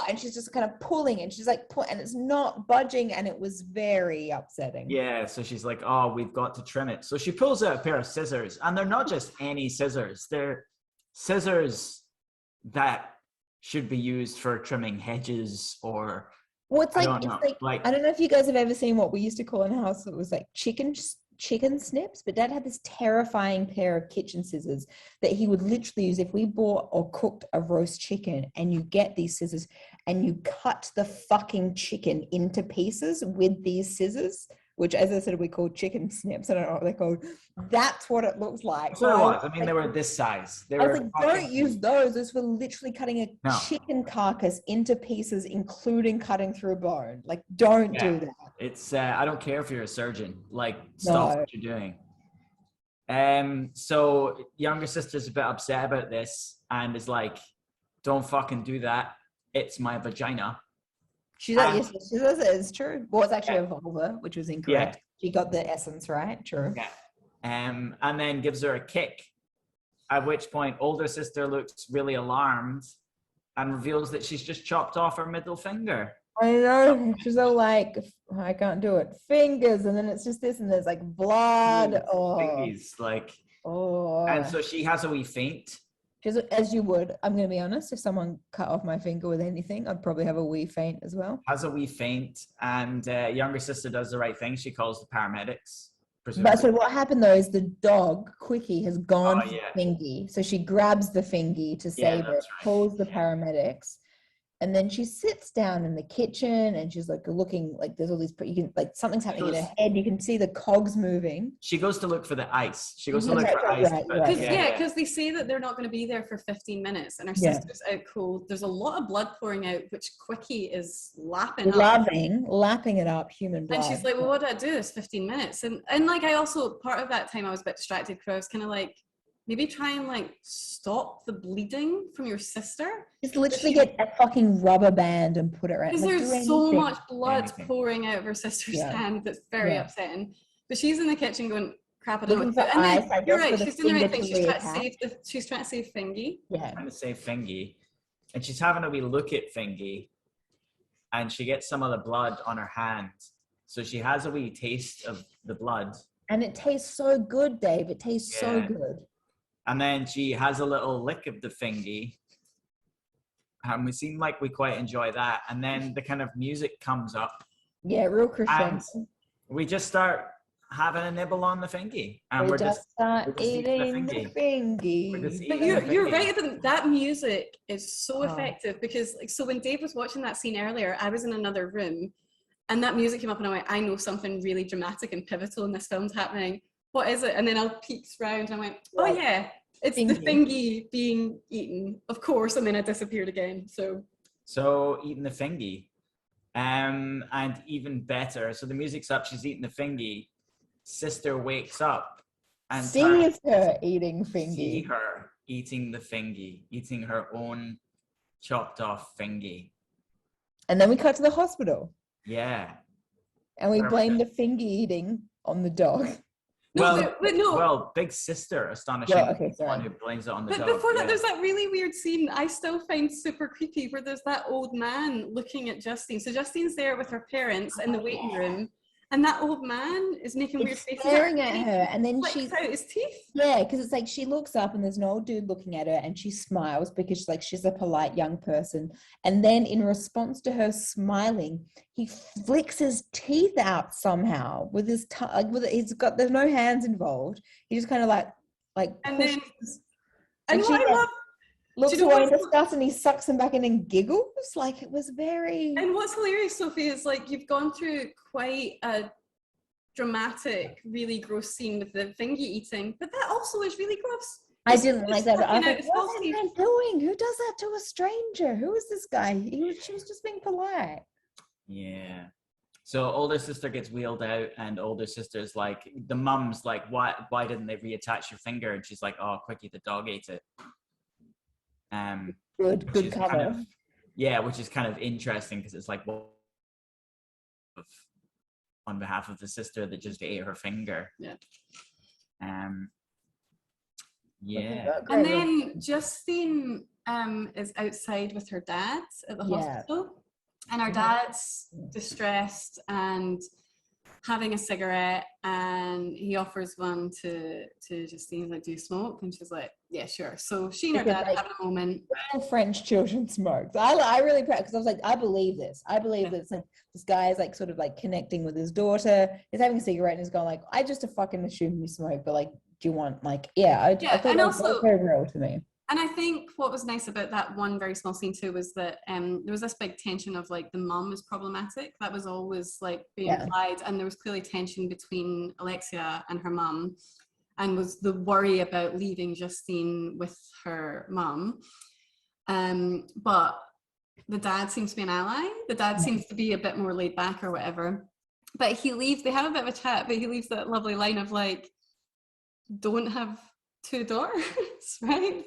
and she's just kind of pulling, and she's like, and it's not budging, and it was very upsetting. Yeah, so she's like, oh, we've got to trim it. So she pulls out a pair of scissors, and they're not just any scissors. They're scissors that should be used for trimming hedges or. Well, it's like, I don't know if you guys have ever seen what we used to call in the house. It was like chicken snips, but Dad had this terrifying pair of kitchen scissors that he would literally use if we bought or cooked a roast chicken, and you get these scissors and you cut the fucking chicken into pieces with these scissors. which, as I said, we call chicken snips. I don't know what they're called. That's what it looks like. So it was. I mean, they were this size. I was like, don't use those. Those were literally cutting a chicken carcass into pieces, including cutting through a bone. Like, don't do that. It's I don't care if you're a surgeon. Like, stop what you're doing. So younger sister's a bit upset about this and is like, don't fucking do that. It's my vagina. She's like, yes, she says it's true. Well, it's actually a vulva, which was incorrect. She got the essence right. True. Yeah. And then gives her a kick, at which point older sister looks really alarmed and reveals that she's just chopped off her middle finger. I know. She's all like, I can't do it. Fingers, and then it's just this, and there's like blood. Fingies, like. And so she has a wee faint. Just as you would. I'm going to be honest. If someone cut off my finger with anything, I'd probably have a wee faint as well. Has a wee faint, and younger sister does the right thing. She calls the paramedics. But so what happened though is the dog Quickie has gone for Fingy, so she grabs the Fingy to save it, calls the paramedics, and then she sits down in the kitchen and she's like looking like there's all these you can like something's happening in her head. You can see the cogs moving. She goes to look for the ice. She goes to look for ice. Because they say that they're not going to be there for 15 minutes and her sister's out cold. There's a lot of blood pouring out, which Quickie is lapping it up, human blood. And she's like, well, what do I do? It's 15 minutes. And like I also, part of that time I was a bit distracted because I was kind of like, maybe try and like stop the bleeding from your sister. Just literally get a fucking rubber band and put it around. Because there's so much blood pouring out of her sister's hand that's very upsetting. But she's in the kitchen going, crap, I don't know what to do. And then, you're right, she's doing the right thing. She's trying to save Fingy. Yeah. Trying to save Fingy. And she's having a wee look at Fingy. And she gets some of the blood on her hand. So she has a wee taste of the blood. And it tastes so good, Dave. It tastes so good. And then she has a little lick of the Fingy. And we seem like we quite enjoy that. And then the kind of music comes up. Yeah, real crescendo. We just start having a nibble on the Fingy. And we're just eating the Fingy. But you're right, that music is so effective because like, so when Dave was watching that scene earlier, I was in another room and that music came up and I went, I know something really dramatic and pivotal in this film's happening. What is it? And then I peeked round and I went, oh yeah, it's the Fingy being eaten, of course. And then I disappeared again. So eating the Fingy. And even better, so the music's up, she's eating the Fingy. Sister wakes up and sees her eating Fingy. See her eating the Fingy, eating her own chopped off Fingy. And then we cut to the hospital. Yeah. And we blame the Fingy eating on the dog. Well, big sister, astonishing, one who blames it on the dog. But before that, there's that really weird scene I still find super creepy where there's that old man looking at Justine. So Justine's there with her parents in the waiting room, and that old man is making weird faces. Staring at her, and then she's out his teeth. Yeah, because it's like she looks up and there's an old dude looking at her, and she smiles because she's a polite young person. And then in response to her smiling, he flicks his teeth out somehow with his tongue. There's no hands involved. He just kind of like and pushes, then and what I love. Looks away in disgust and he sucks them back in and giggles. Like it was very. And what's hilarious, Sophie, is like you've gone through quite a dramatic, really gross scene with the Fingy eating, but that also is really gross. I didn't like that. I was like, what is man doing? Who does that to a stranger? Who is this guy? She was just being polite. Yeah. So older sister gets wheeled out and older sister's like, the mum's like, why didn't they reattach your finger? And she's like, oh, Quickie, the dog ate it. Good cover. Kind of, which is kind of interesting because it's like on behalf of the sister that just ate her finger. Yeah. And then Justine is outside with her dad at the hospital, and her dad's distressed and having a cigarette, and he offers one to Justine, like, do you smoke? And she's like, yeah, sure. So she and her dad have a moment. French children smoked. I really, because I was like, I believe this. Like, this guy is like sort of like connecting with his daughter. He's having a cigarette and he's going like, I just fucking assume you smoke, but like, do you want like, I thought and that was also very real to me. And I think what was nice about that one very small scene too was that there was this big tension of like the mum was problematic. That was always like being implied, and there was clearly tension between Alexia and her mum, and was the worry about leaving Justine with her mum. But the dad seems to be an ally. The dad seems to be a bit more laid back or whatever. But they have a bit of a chat, but he leaves that lovely line of like, don't have two daughters, right?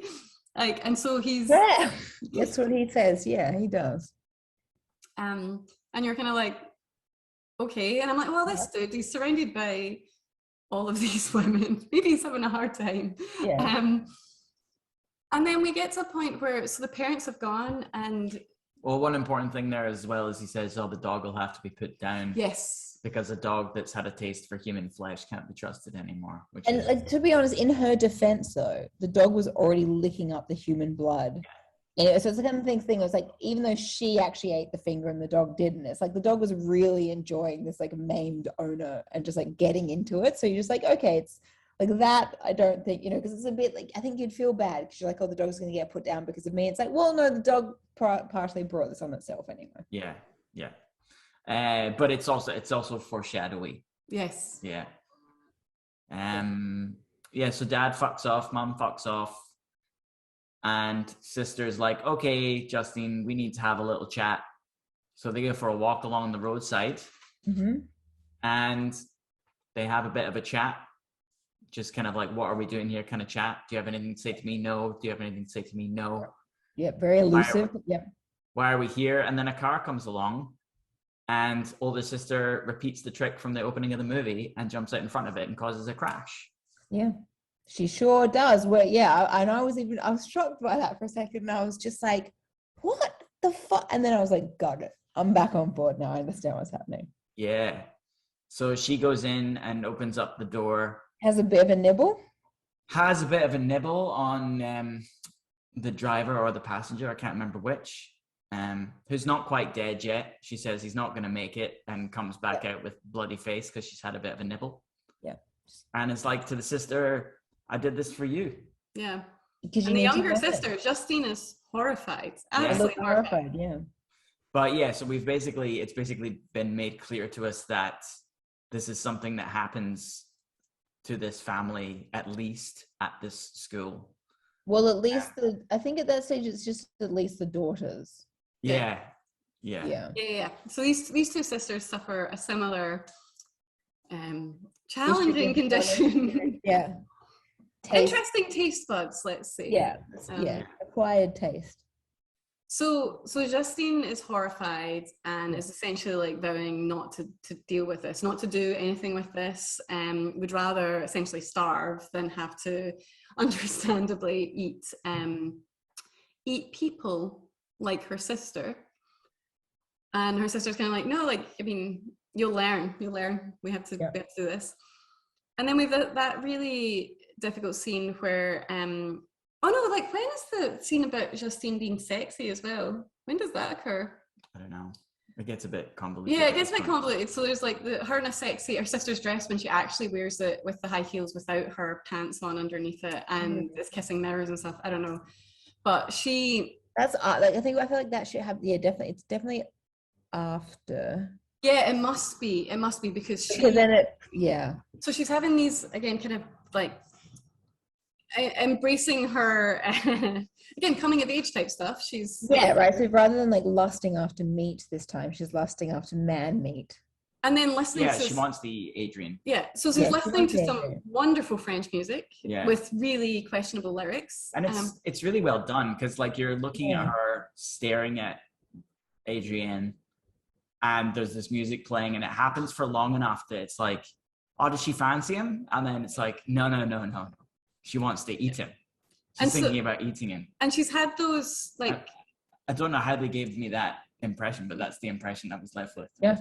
Like, and so he's... Yeah, that's what he says. Yeah, he does. And you're kind of like, okay. And I'm like, well, this dude, he's surrounded by all of these women. Maybe he's having a hard time. Yeah. And then we get to a point where, so the parents have gone and... Well, one important thing there as well is he says, oh, the dog will have to be put down. Yes. Because a dog that's had a taste for human flesh can't be trusted anymore. And like, to be honest, in her defense, though, the dog was already licking up the human blood. Yeah. So it's the kind of thing. It was like, even though she actually ate the finger and the dog didn't, it's like the dog was really enjoying this like maimed owner and just like getting into it. So you're just like, okay, it's like that. I don't think, because it's a bit like, I think you'd feel bad because you're like, oh, the dog's going to get put down because of me. It's like, well, no, the dog partially brought this on itself anyway. Yeah. But it's also foreshadowy. Yes. Yeah. So dad fucks off, mom fucks off, and sister's like, okay, Justine, we need to have a little chat. So they go for a walk along the roadside, and they have a bit of a chat. Just kind of like, what are we doing here? Kind of chat. Do you have anything to say to me? No. Do you have anything to say to me? No. Yeah, very elusive. Why are we here? And then a car comes along, and older sister repeats the trick from the opening of the movie and jumps out in front of it and causes a crash. Yeah, she sure does. Well, yeah, and I was shocked by that for a second. And I was just like, what the fuck? And then I was like, got it. I'm back on board now. I understand what's happening. Yeah. So she goes in and opens up the door. Has a bit of a nibble on the driver or the passenger. I can't remember which. Who's not quite dead yet. She says he's not going to make it and comes back out with bloody face because she's had a bit of a nibble. Yeah. And it's like to the sister, I did this for you. Yeah. And the younger sister, Justine, is horrified. Absolutely horrified. Yeah. But yeah, so it's basically been made clear to us that this is something that happens to this family, at least at this school. Well, at least I think at that stage it's just at least the daughters. Yeah. So these two sisters suffer a similar challenging condition. Yeah. Interesting taste buds, let's say. Yeah. Acquired taste. So Justine is horrified and is essentially like vowing not to deal with this, not to do anything with this, would rather essentially starve than have to understandably eat people like her sister. And her sister's kind of like, no, like, I mean, you'll learn, we have to do this. And then we've that really difficult scene where oh no, like, when is the scene about Justine being sexy as well? When does that occur? I don't know. It gets a bit convoluted. Yeah, it gets a bit convoluted. So there's like her in a sexy, her sister's dress when she actually wears it with the high heels without her pants on underneath it, and it's kissing mirrors and stuff. I don't know, but that's like I feel like that should have definitely. It's definitely after. Yeah, it must be because then So she's having these again, kind of like embracing her again coming of age type stuff. She's right. So rather than like lusting after meat this time, she's lusting after man meat. And then listening she wants the Adrian. Yeah, so she's listening to some wonderful French music with really questionable lyrics. And it's really well done because like you're looking at her staring at Adrian and there's this music playing and it happens for long enough that it's like, oh, does she fancy him? And then it's like, no. She wants to eat him. She's thinking about eating him. And she's had those like... I don't know how they gave me that impression, but that's the impression I was left with. Yeah,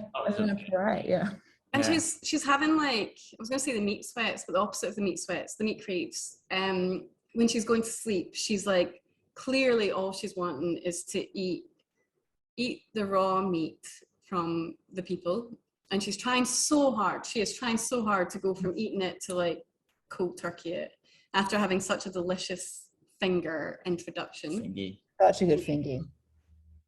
right, yeah. And she's having like, I was going to say the meat sweats, but the opposite of the meat sweats, the meat creeps. When she's going to sleep, she's like, clearly all she's wanting is to eat the raw meat from the people. And she's trying so hard. She is trying so hard to go from eating it to like cold turkey it after having such a delicious finger introduction. Thingy. Such a good thingy.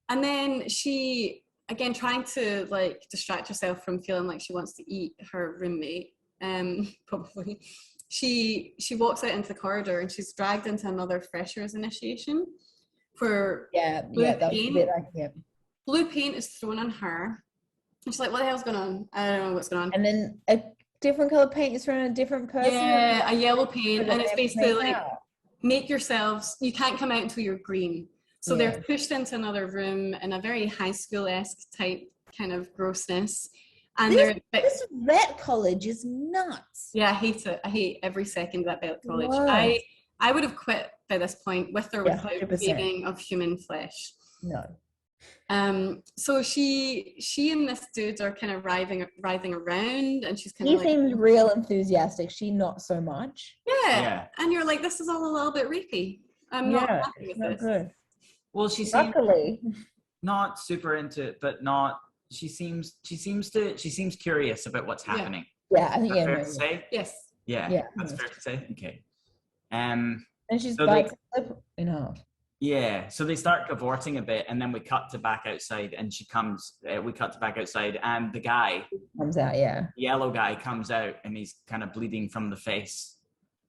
And then she, again, trying to like distract herself from feeling like she wants to eat her roommate, probably. She walks out into the corridor and she's dragged into another freshers initiation where that was a bit like, blue paint is thrown on her. And she's like, what the hell's going on? I don't know what's going on. And then a different color paint is thrown on a different person. Yeah, a yellow paint. And it's basically like, make yourselves, you can't come out until you're green. So they're pushed into another room in a very high school-esque type kind of grossness. And this vet college is nuts. Yeah, I hate it. I hate every second of that vet college. What? I would have quit by this point with or without 100%. eating of human flesh. No. So she and this dude are kind of writhing around, and she's kind he of like, seems real enthusiastic. She not so much. Yeah. And you're like, this is all a little bit rapey. I'm not happy with this. Good. Well, she seems Luckily not super into it, but not. She seems curious about what's happening. Yeah, I think Fair to say? Yes. Yeah, that's fair to say. Okay. And she's so bites in half. Yeah, so they start cavorting a bit, and then we cut to back outside, and she comes. We cut to back outside, and the guy comes out. Yeah, the yellow guy comes out, and he's kind of bleeding from the face.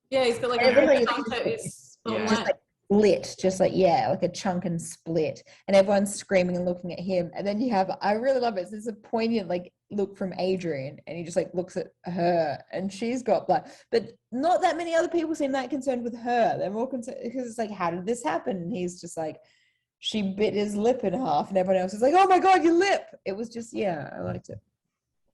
Yeah, he's got like Everybody a chunk out his just like split, just like like a chunk and split, and everyone's screaming and looking at him. And then you have, I really love it. It's a poignant like look from Adrian, and he just like looks at her, and she's got blood, but not that many other people seem that concerned with her. They're more concerned because it's like, how did this happen? And he's just like, she bit his lip in half, and everyone else is like, oh my god, your lip. It was just, I liked it.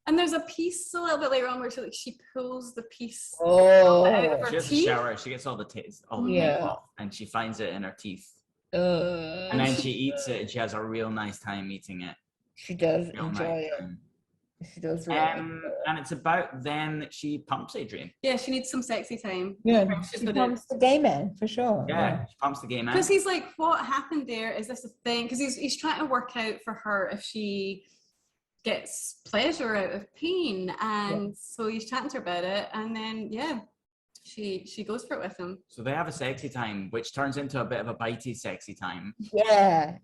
And there's a piece a little bit later on where she pulls the piece out of her she has teeth. a shower. She gets all the teeth off, and she finds it in her teeth. And then she eats it, and she has a real nice time eating it. She does enjoy it. She does really. And it's about then that she pumps Adrian. Yeah, she needs some sexy time. Yeah, she pumps the gay man for sure. Yeah, she pumps the gay man. Because he's like, what happened there? Is this a thing? Because he's trying to work out for her if she gets pleasure out of pain, and so he's chatting to her about it, and then she goes for it with him. So they have a sexy time, which turns into a bit of a bitey sexy time. Yeah.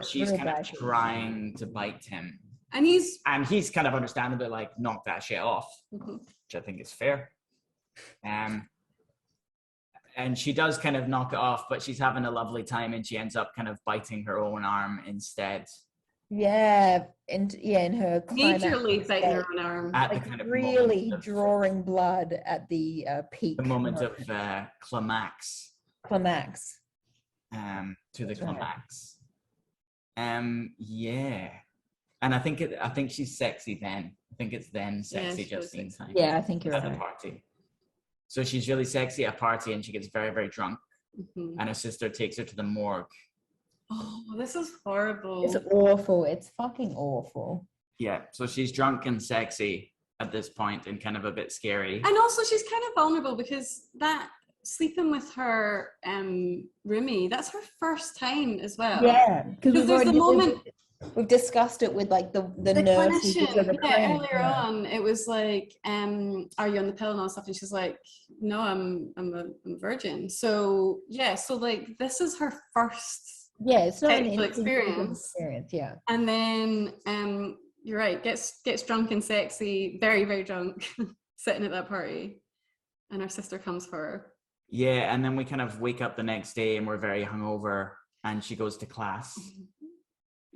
She's really kind of trying to bite him. And he's kind of understandably like, knock that shit off, which I think is fair. And she does kind of knock it off, but she's having a lovely time, and she ends up kind of biting her own arm instead. Yeah, and in her majorly biting her own arm, at like the kind of really drawing blood at the peak. The moment of climax. Climax. To the climax. Yeah. And I think she's sexy then. I think it's then sexy just in time. Yeah, I think you're right. At the party. So she's really sexy at a party, and she gets very, very drunk. And her sister takes her to the morgue. Oh, this is horrible. It's awful. It's fucking awful. Yeah, so she's drunk and sexy at this point, and kind of a bit scary. And also she's kind of vulnerable because that sleeping with her roomie, that's her first time as well. Yeah, because there's the moment we've discussed it with like the clinician. Earlier on, it was like, are you on the pill and all stuff? And she's like, no, I'm a virgin. So so like this is her first it's not an experience. Yeah. And then you're right, gets drunk and sexy, very, very drunk, sitting at that party, and her sister comes for her. Yeah, and then we kind of wake up the next day, and we're very hungover, and she goes to class.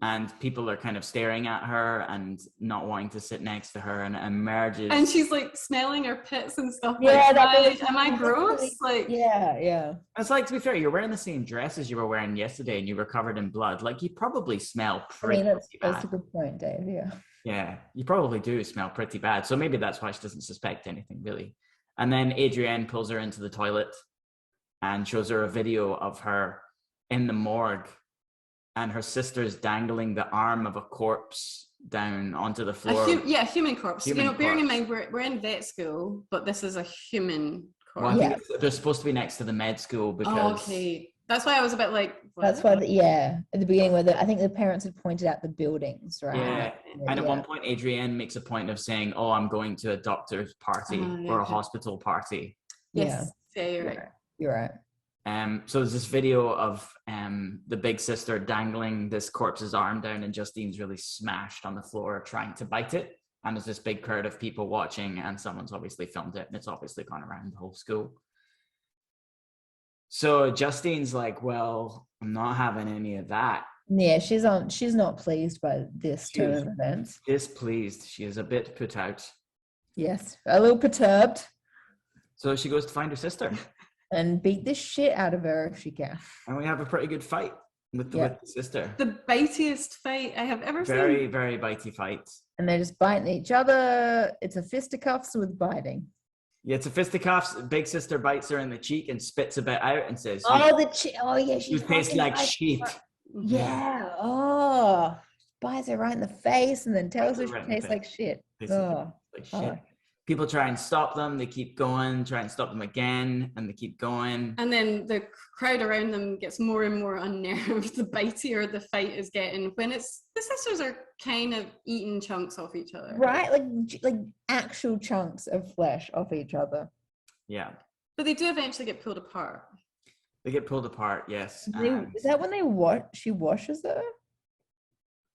And people are kind of staring at her and not wanting to sit next to her, and it emerges. And she's like smelling her pits and stuff. Yeah, like, am I gross? Like, yeah. It's like, to be fair, you're wearing the same dress as you were wearing yesterday, and you were covered in blood. Like, you probably smell pretty bad. That's a good point, Dave. Yeah. Yeah, you probably do smell pretty bad. So maybe that's why she doesn't suspect anything, really. And then Adrienne pulls her into the toilet and shows her a video of her in the morgue. And her sister's dangling the arm of a corpse down onto the floor. Human corpse. Bearing in mind we're in vet school, but this is a human corpse. Well, I think they're supposed to be next to the med school because. Okay, that's why I was a bit like. What? That's why, at the beginning, where I think the parents had pointed out the buildings, right? Yeah, and at one point, Adrienne makes a point of saying, "Oh, I'm going to a doctor's party or a hospital party." Yes. Yeah, you're right. You're right. So there's this video of the big sister dangling this corpse's arm down, and Justine's really smashed on the floor trying to bite it. And there's this big crowd of people watching, and someone's obviously filmed it, and it's obviously gone around the whole school. So Justine's like, well, I'm not having any of that. Yeah, she's not pleased by this turn of events. Displeased. She is a bit put out. Yes, a little perturbed. So she goes to find her sister. And beat the shit out of her if she can. And we have a pretty good fight with the sister. The bitiest fight I have ever seen. Very, very bitey fight. And they're just biting each other. It's a fisticuffs with biting. Yeah, it's a fisticuffs. Big sister bites her in the cheek and spits a bit out and says, she tastes like shit. Yeah. Oh, bites her right in the face and then tells her she tastes like shit. People try and stop them. They keep going, try and stop them again, and they keep going. And then the crowd around them gets more and more unnerved the bitier the fight is getting, when it's the sisters are kind of eating chunks off each other. Right, like actual chunks of flesh off each other. Yeah. But they do eventually get pulled apart. They get pulled apart, yes. Is that when she washes her?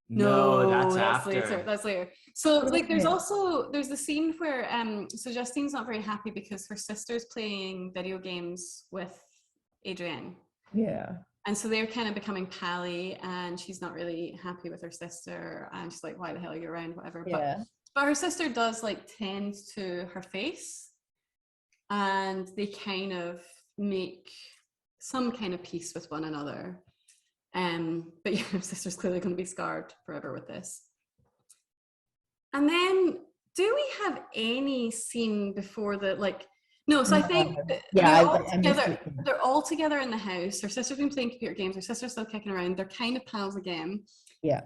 No, that's after. That's later. So like there's the scene where so Justine's not very happy because her sister's playing video games with Adrienne. Yeah. And so they're kind of becoming pally, and she's not really happy with her sister, and she's like, why the hell are you around, whatever. Yeah. But her sister does like tend to her face, and they kind of make some kind of peace with one another. But yeah, her sister's clearly going to be scarred forever with this. And then, do we have any scene before the No, so I think they're all together in the house. Her sister's been playing computer games. Her sister's still kicking around. They're kind of pals again. Yeah.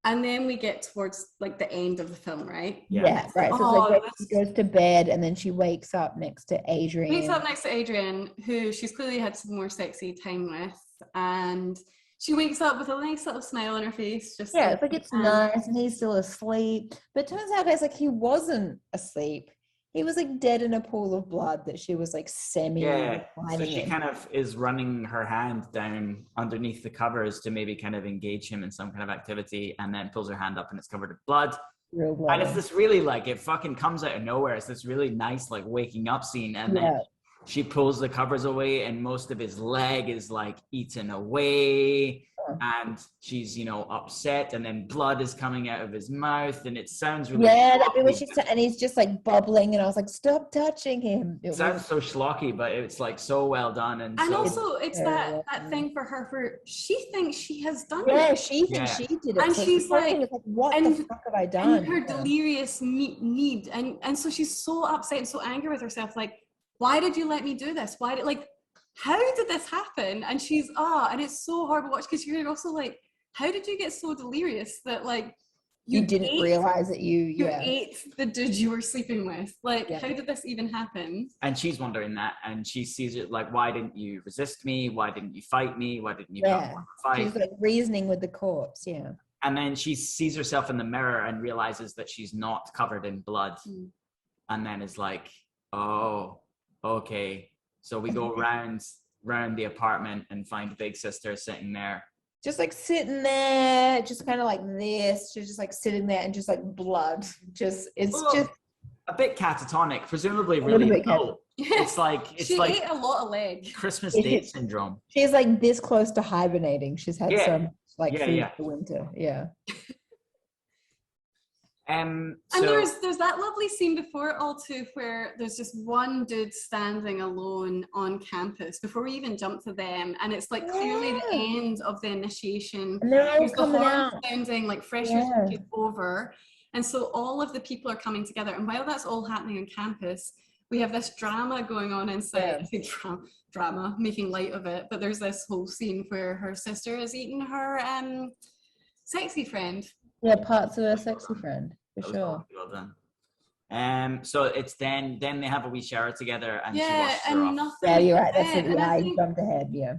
And then we get towards like the end of the film, right? Yeah, right. So it's like she goes to bed and then she wakes up next to Adrienne. Wakes up next to Adrienne, who she's clearly had some more sexy time with. And she wakes up with a nice little smile on her face. It's like it's nice, and he's still asleep. But it turns out, guys, like he wasn't asleep. He was like dead in a pool of blood that she was like so she kind of is running her hand down underneath the covers to maybe kind of engage him in some kind of activity, and then pulls her hand up and it's covered with blood. Real blood. And it's this really it fucking comes out of nowhere. It's this really nice waking up scene, and then she pulls the covers away and most of his leg is eaten away. And she's, upset, and then blood is coming out of his mouth, and it sounds really and he's just like bubbling, and I was like, stop touching him. It sounds so schlocky, but it's so well done, and also it's that thing for her where she thinks she has done it. Yeah, she thinks she did it, and so she's like, what the fuck have I done? And her delirious need, and so she's so upset and so angry with herself, why did you let me do this? How did this happen? And she's and it's so hard to watch, because you're also how did you get so delirious that you didn't realize that you ate the dude you were sleeping with? How did this even happen? And she's wondering that, and she sees it why didn't you resist me? Why didn't you fight me? Why didn't you fight? She's reasoning with the corpse, And then she sees herself in the mirror and realizes that she's not covered in blood, and then is like, oh, okay. So we go round the apartment and find Big Sister sitting there. Just sitting there, just kind of like this. She's just sitting there, and just blood. Just a bit catatonic, presumably really low. It's she ate a lot of leg. Christmas date syndrome. She's this close to hibernating. She's had some food for winter. Yeah. And there's that lovely scene before it all too, where there's just one dude standing alone on campus before we even jump to them, and it's clearly the end of the initiation. And they're all coming out, sounding freshers over, and so all of the people are coming together. And while that's all happening on campus, we have this drama going on inside. I think drama, making light of it, but there's this whole scene where her sister is eating her sexy friend. Yeah, parts of her sexy friend, for sure. Well done. So it's then they have a wee shower together, and she washes her off. Nothing. Yeah, you're right. That's it. Yeah, I jumped ahead. Yeah.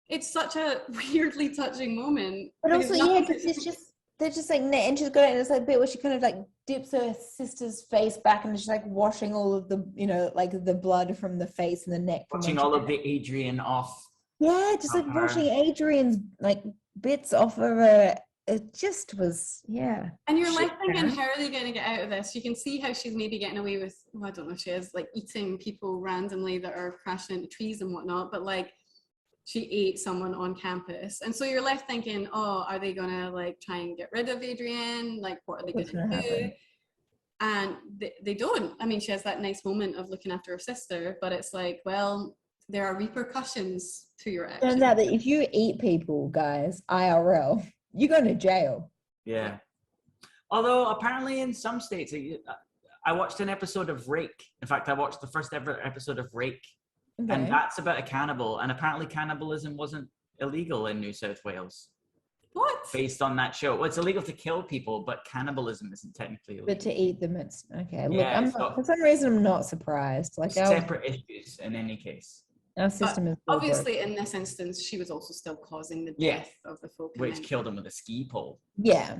It's such a weirdly touching moment. But also, they're just and she's got it, and it's a bit where she kind of dips her sister's face back, and she's washing all of the the blood from the face and the neck. Watching all of the Adrienne off. Yeah, just like watching Adrian's like bits off of her. It just was, yeah. And you're like thinking, how are they going to get out of this? You can see how she's maybe getting away with, well, I don't know if she is, like eating people randomly that are crashing into trees and whatnot, but like she ate someone on campus. And so you're left thinking, oh, are they going to like try and get rid of Adrian? Like, what are they going to do? And they don't. I mean, she has that nice moment of looking after her sister, but it's like, well, there are repercussions to your actions. Turns out that if you eat people, guys, IRL, you're going to jail. Yeah. Although apparently in some states, I watched an episode of Rake. In fact, I watched the first ever episode of Rake. Okay. And that's about a cannibal. And apparently cannibalism wasn't illegal in New South Wales. What? Based on that show. Well, it's illegal to kill people, but cannibalism isn't technically illegal. But to eat them, it's okay. Look, for some reason, I'm not surprised. Like separate issues in any case. Our system is obviously in this instance, she was also still causing the death of the folk. Which killed him with a ski pole. Yeah.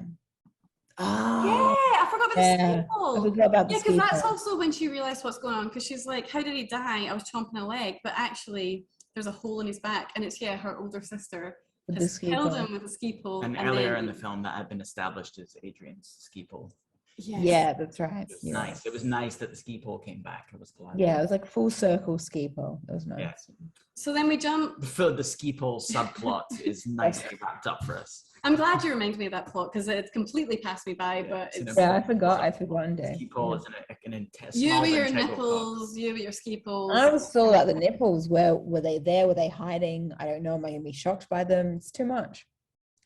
Oh. Yeah, I forgot about the ski pole. I forgot about the ski pole. Because that's also when she realized what's going on. Because she's like, "How did he die? I was chomping a leg, but actually, there's a hole in his back, and it's her older sister has killed him with a ski pole." And earlier in the film, that had been established as Adrian's ski pole. Yes. Yeah, that's right. It was nice. It was nice that the ski pole came back. I was glad. Yeah, it was like full circle ski pole. It was nice. Yeah. So then we jump. The ski pole subplot is nicely wrapped up for us. I'm glad you reminded me of that plot because it completely passed me by. But I forgot. I forgot one day. Ski pole is an intense. You with your nipples. You with your ski poles. I was still about the nipples. Where were they there? Were they hiding? I don't know. Am I gonna be shocked by them? It's too much.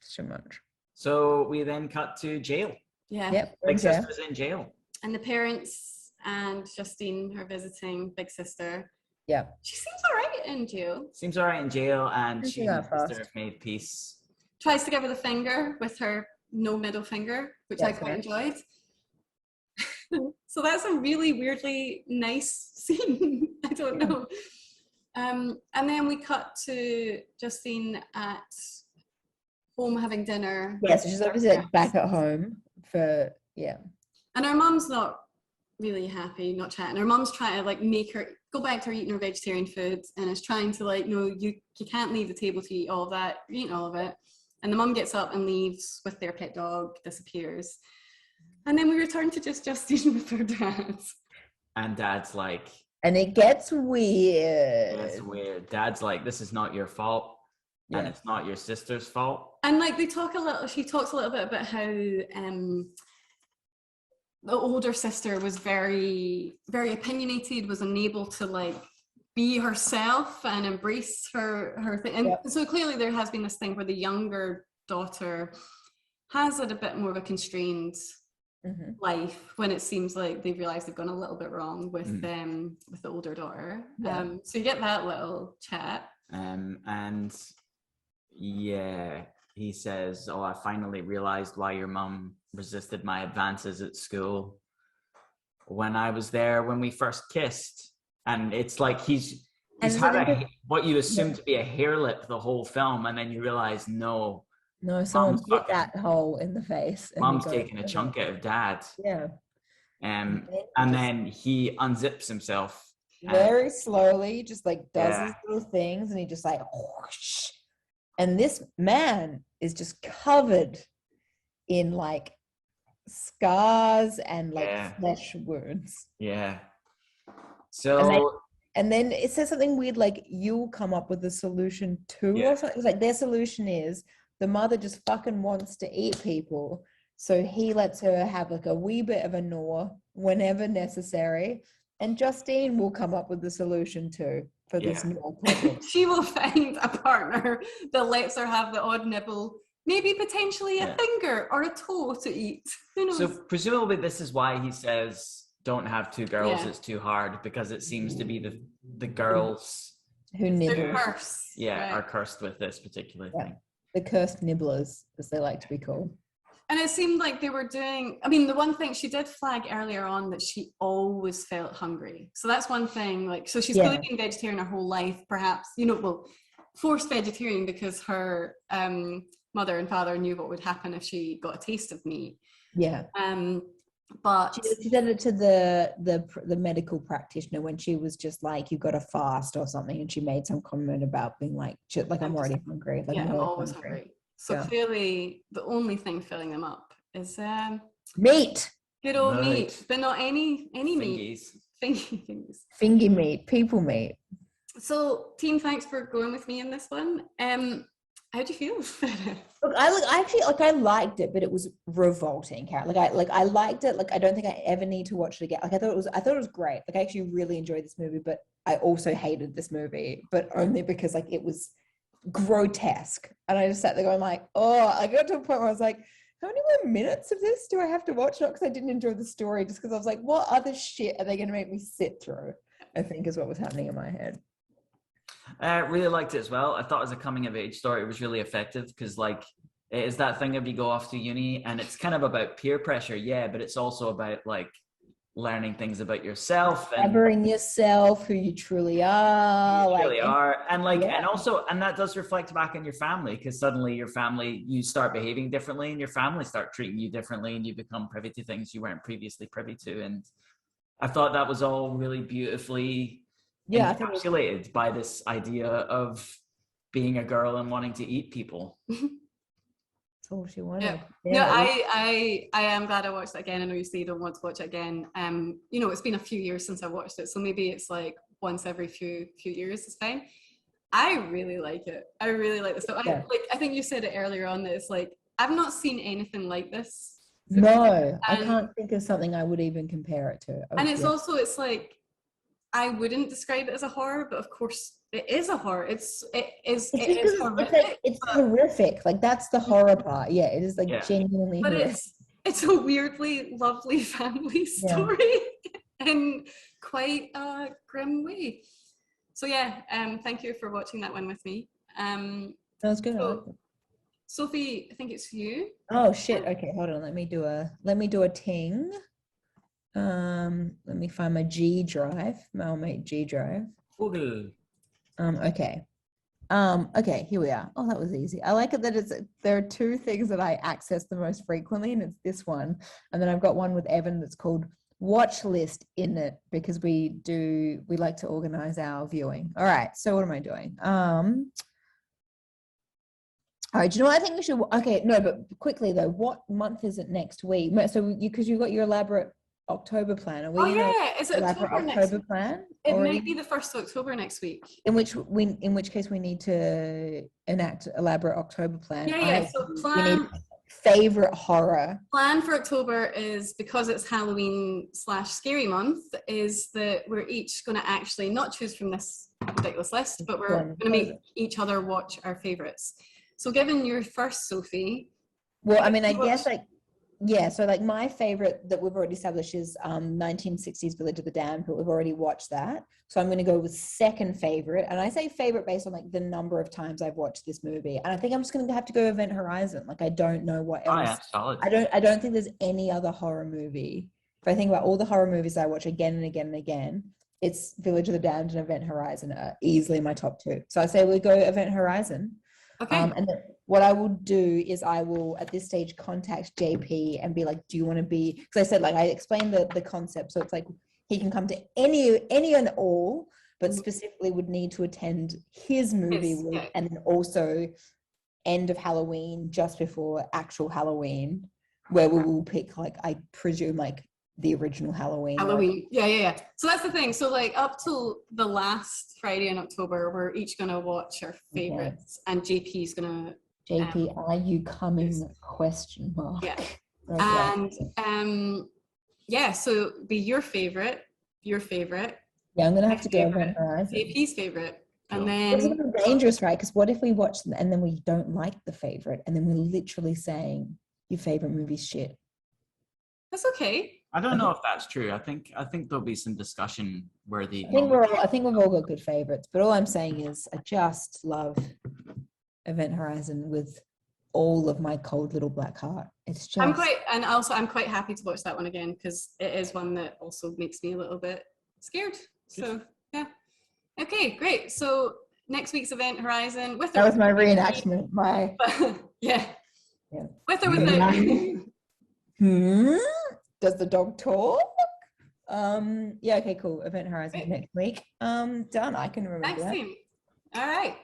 It's too much. So we then cut to jail. Yeah. Yep. Big sister's in jail. And the parents and Justine are visiting Big Sister. Yeah. She seems all right in jail. Seems all right in jail, and she and sister have made peace. Tries to give her the finger with her no middle finger, which I quite enjoyed. So that's a really weirdly nice scene. I don't know. And then we cut to Justine at home having dinner. Yeah, so she's obviously back at home for, And her mum's not really happy, not chatting. Her mum's trying to like make her go back to her eating her vegetarian food and is trying to like, no, you can't leave the table to eat all of that. You're eating all of it. And the mum gets up and leaves with their pet dog, disappears. And then we return to just Justine with her dad. And Dad's like... And it gets weird. It's weird. Dad's like, this is not your fault. And it's not your sister's fault. And like she talks a little bit about how the older sister was very, very opinionated, was unable to like be herself and embrace her thing. And so clearly there has been this thing where the younger daughter has had a bit more of a constrained life when it seems like they've realized they've gone a little bit wrong with the older daughter. So you get that little chat. And he says, "Oh, I finally realized why your mum resisted my advances at school when I was there when we first kissed." And it's like he's had what you assume to be a hair lip the whole film, and then you realize no, someone's hit that hole in the face. Mom's taking a chunk out of Dad. Yeah. And then he unzips himself very slowly, just like does his little things, and he just like whoosh. And this man is just covered in like scars and like flesh wounds. Yeah. So and then it says something weird like you'll come up with a solution too or something. It's like their solution is the mother just fucking wants to eat people. So he lets her have like a wee bit of a gnaw whenever necessary. And Justine will come up with the solution too for this gnaw problem. She will find a partner that lets her have the odd nibble, maybe potentially a finger or a toe to eat. Who knows? So presumably this is why he says, don't have two girls, it's too hard, because it seems to be the girls who nibble. Are cursed with this particular thing. The cursed nibblers, as they like to be called. And it seemed like they were doing, I mean, the one thing she did flag earlier on that she always felt hungry. So that's one thing, like, so she's really been vegetarian her whole life, perhaps, forced vegetarian because her mother and father knew what would happen if she got a taste of meat. Yeah. But she said it to the medical practitioner when she was just like, you got to fast or something, and she made some comment about being like, I'm already hungry. Like, I'm always hungry. So clearly, the only thing filling them up is meat. Good old meat, but not any meat. Fingy meat, people meat. So, team, thanks for going with me in this one. How do you feel? Look, I liked it, but it was revolting, Karen. I liked it. Like, I don't think I ever need to watch it again. Like, I thought it was great. Like, I actually really enjoyed this movie, but I also hated this movie, but only because like it was grotesque. And I just sat there going like, oh, I got to a point where I was like, how many more minutes of this do I have to watch? Not because I didn't enjoy the story, just because I was like, what other shit are they going to make me sit through? I think is what was happening in my head. I really liked it as well. I thought as a coming of age story, it was really effective because like it is that thing of you go off to uni and it's kind of about peer pressure, yeah, but it's also about like learning things about yourself and discovering yourself, who you truly are. And that does reflect back on your family because suddenly your family, you start behaving differently and your family start treating you differently and you become privy to things you weren't previously privy to. And I thought that was all really beautifully encapsulated by this idea of being a girl and wanting to eat people. That's all she wanted. No, I am glad I watched it again. I know you say you don't want to watch it again. It's been a few years since I watched it, so maybe it's like once every few years is fine. I really like it. I really like this stuff. I think you said it earlier on that it's like I've not seen anything like this. No, I can't think of something I would even compare it to. And it's also, it's like, I wouldn't describe it as a horror, but of course it is a horror. It is horrific. It's horrific. Like that's the horror part. Yeah, it is like genuinely horrific. It's a weirdly lovely family story in quite a grim way. So thank you for watching that one with me. Sounds good. So, Sophie, I think it's you. Oh shit. Okay, hold on. Let me do a ting. Let me find my G drive, Mailmate G drive. Okay. Okay, here we are. Oh, that was easy. I like it that there are two things that I access the most frequently, and it's this one. And then I've got one with Evan that's called Watch List in it because we like to organize our viewing. All right, so what am I doing? All right, do you know what I think we should? Okay, no, but quickly though, what month is it next week? So because you got your elaborate October plan. Are we is it October plan? It might be the 1st of October next week. In which case we need to enact elaborate October plan. So plan. We need favorite horror. Plan for October is, because it's Halloween/scary month, is that we're each going to actually not choose from this ridiculous list, but we're going to make each other watch our favorites. So given your first, Sophie. Well, I mean, I guess so like my favorite that we've already established is 1960s Village of the Damned, but we've already watched that. So I'm going to go with second favorite. And I say favorite based on like the number of times I've watched this movie. And I think I'm just going to have to go Event Horizon. Like I don't know what else. Oh, yeah, solid. I don't think there's any other horror movie. If I think about all the horror movies I watch again and again and again, it's Village of the Damned and Event Horizon are easily my top two. So I say we go Event Horizon. Okay. And then what I will do is I will at this stage contact JP and be like, do you want to be, because I said like I explained the concept, so it's like he can come to any and all, but specifically would need to attend his movie week, and then also end of Halloween just before actual Halloween, where we will pick like I presume like the original Halloween. Yeah. So that's the thing. So like up till the last Friday in October, we're each gonna watch our favorites, and JP's gonna. JP, are you coming? Question mark. Yeah. Okay. And so be your favorite. Yeah, I'm gonna have to go Event Horizon. JP's favorite, and then it's gonna be dangerous, right? Because what if we watch them and then we don't like the favorite, and then we're literally saying your favorite movie's shit? That's okay. I don't know if that's true. I think there'll be some discussion worthy. I think we've all got good favorites, but all I'm saying is I just love Event Horizon with all of my cold little black heart. It's just I'm quite happy to watch that one again because it is one that also makes me a little bit scared. So yeah. Okay, great. So next week's Event Horizon with that was my reenactment. Yeah. With or without. Does the dog talk? Yeah, okay, cool. Event horizon next week. Done. I can remember Thanks, that. team. All right.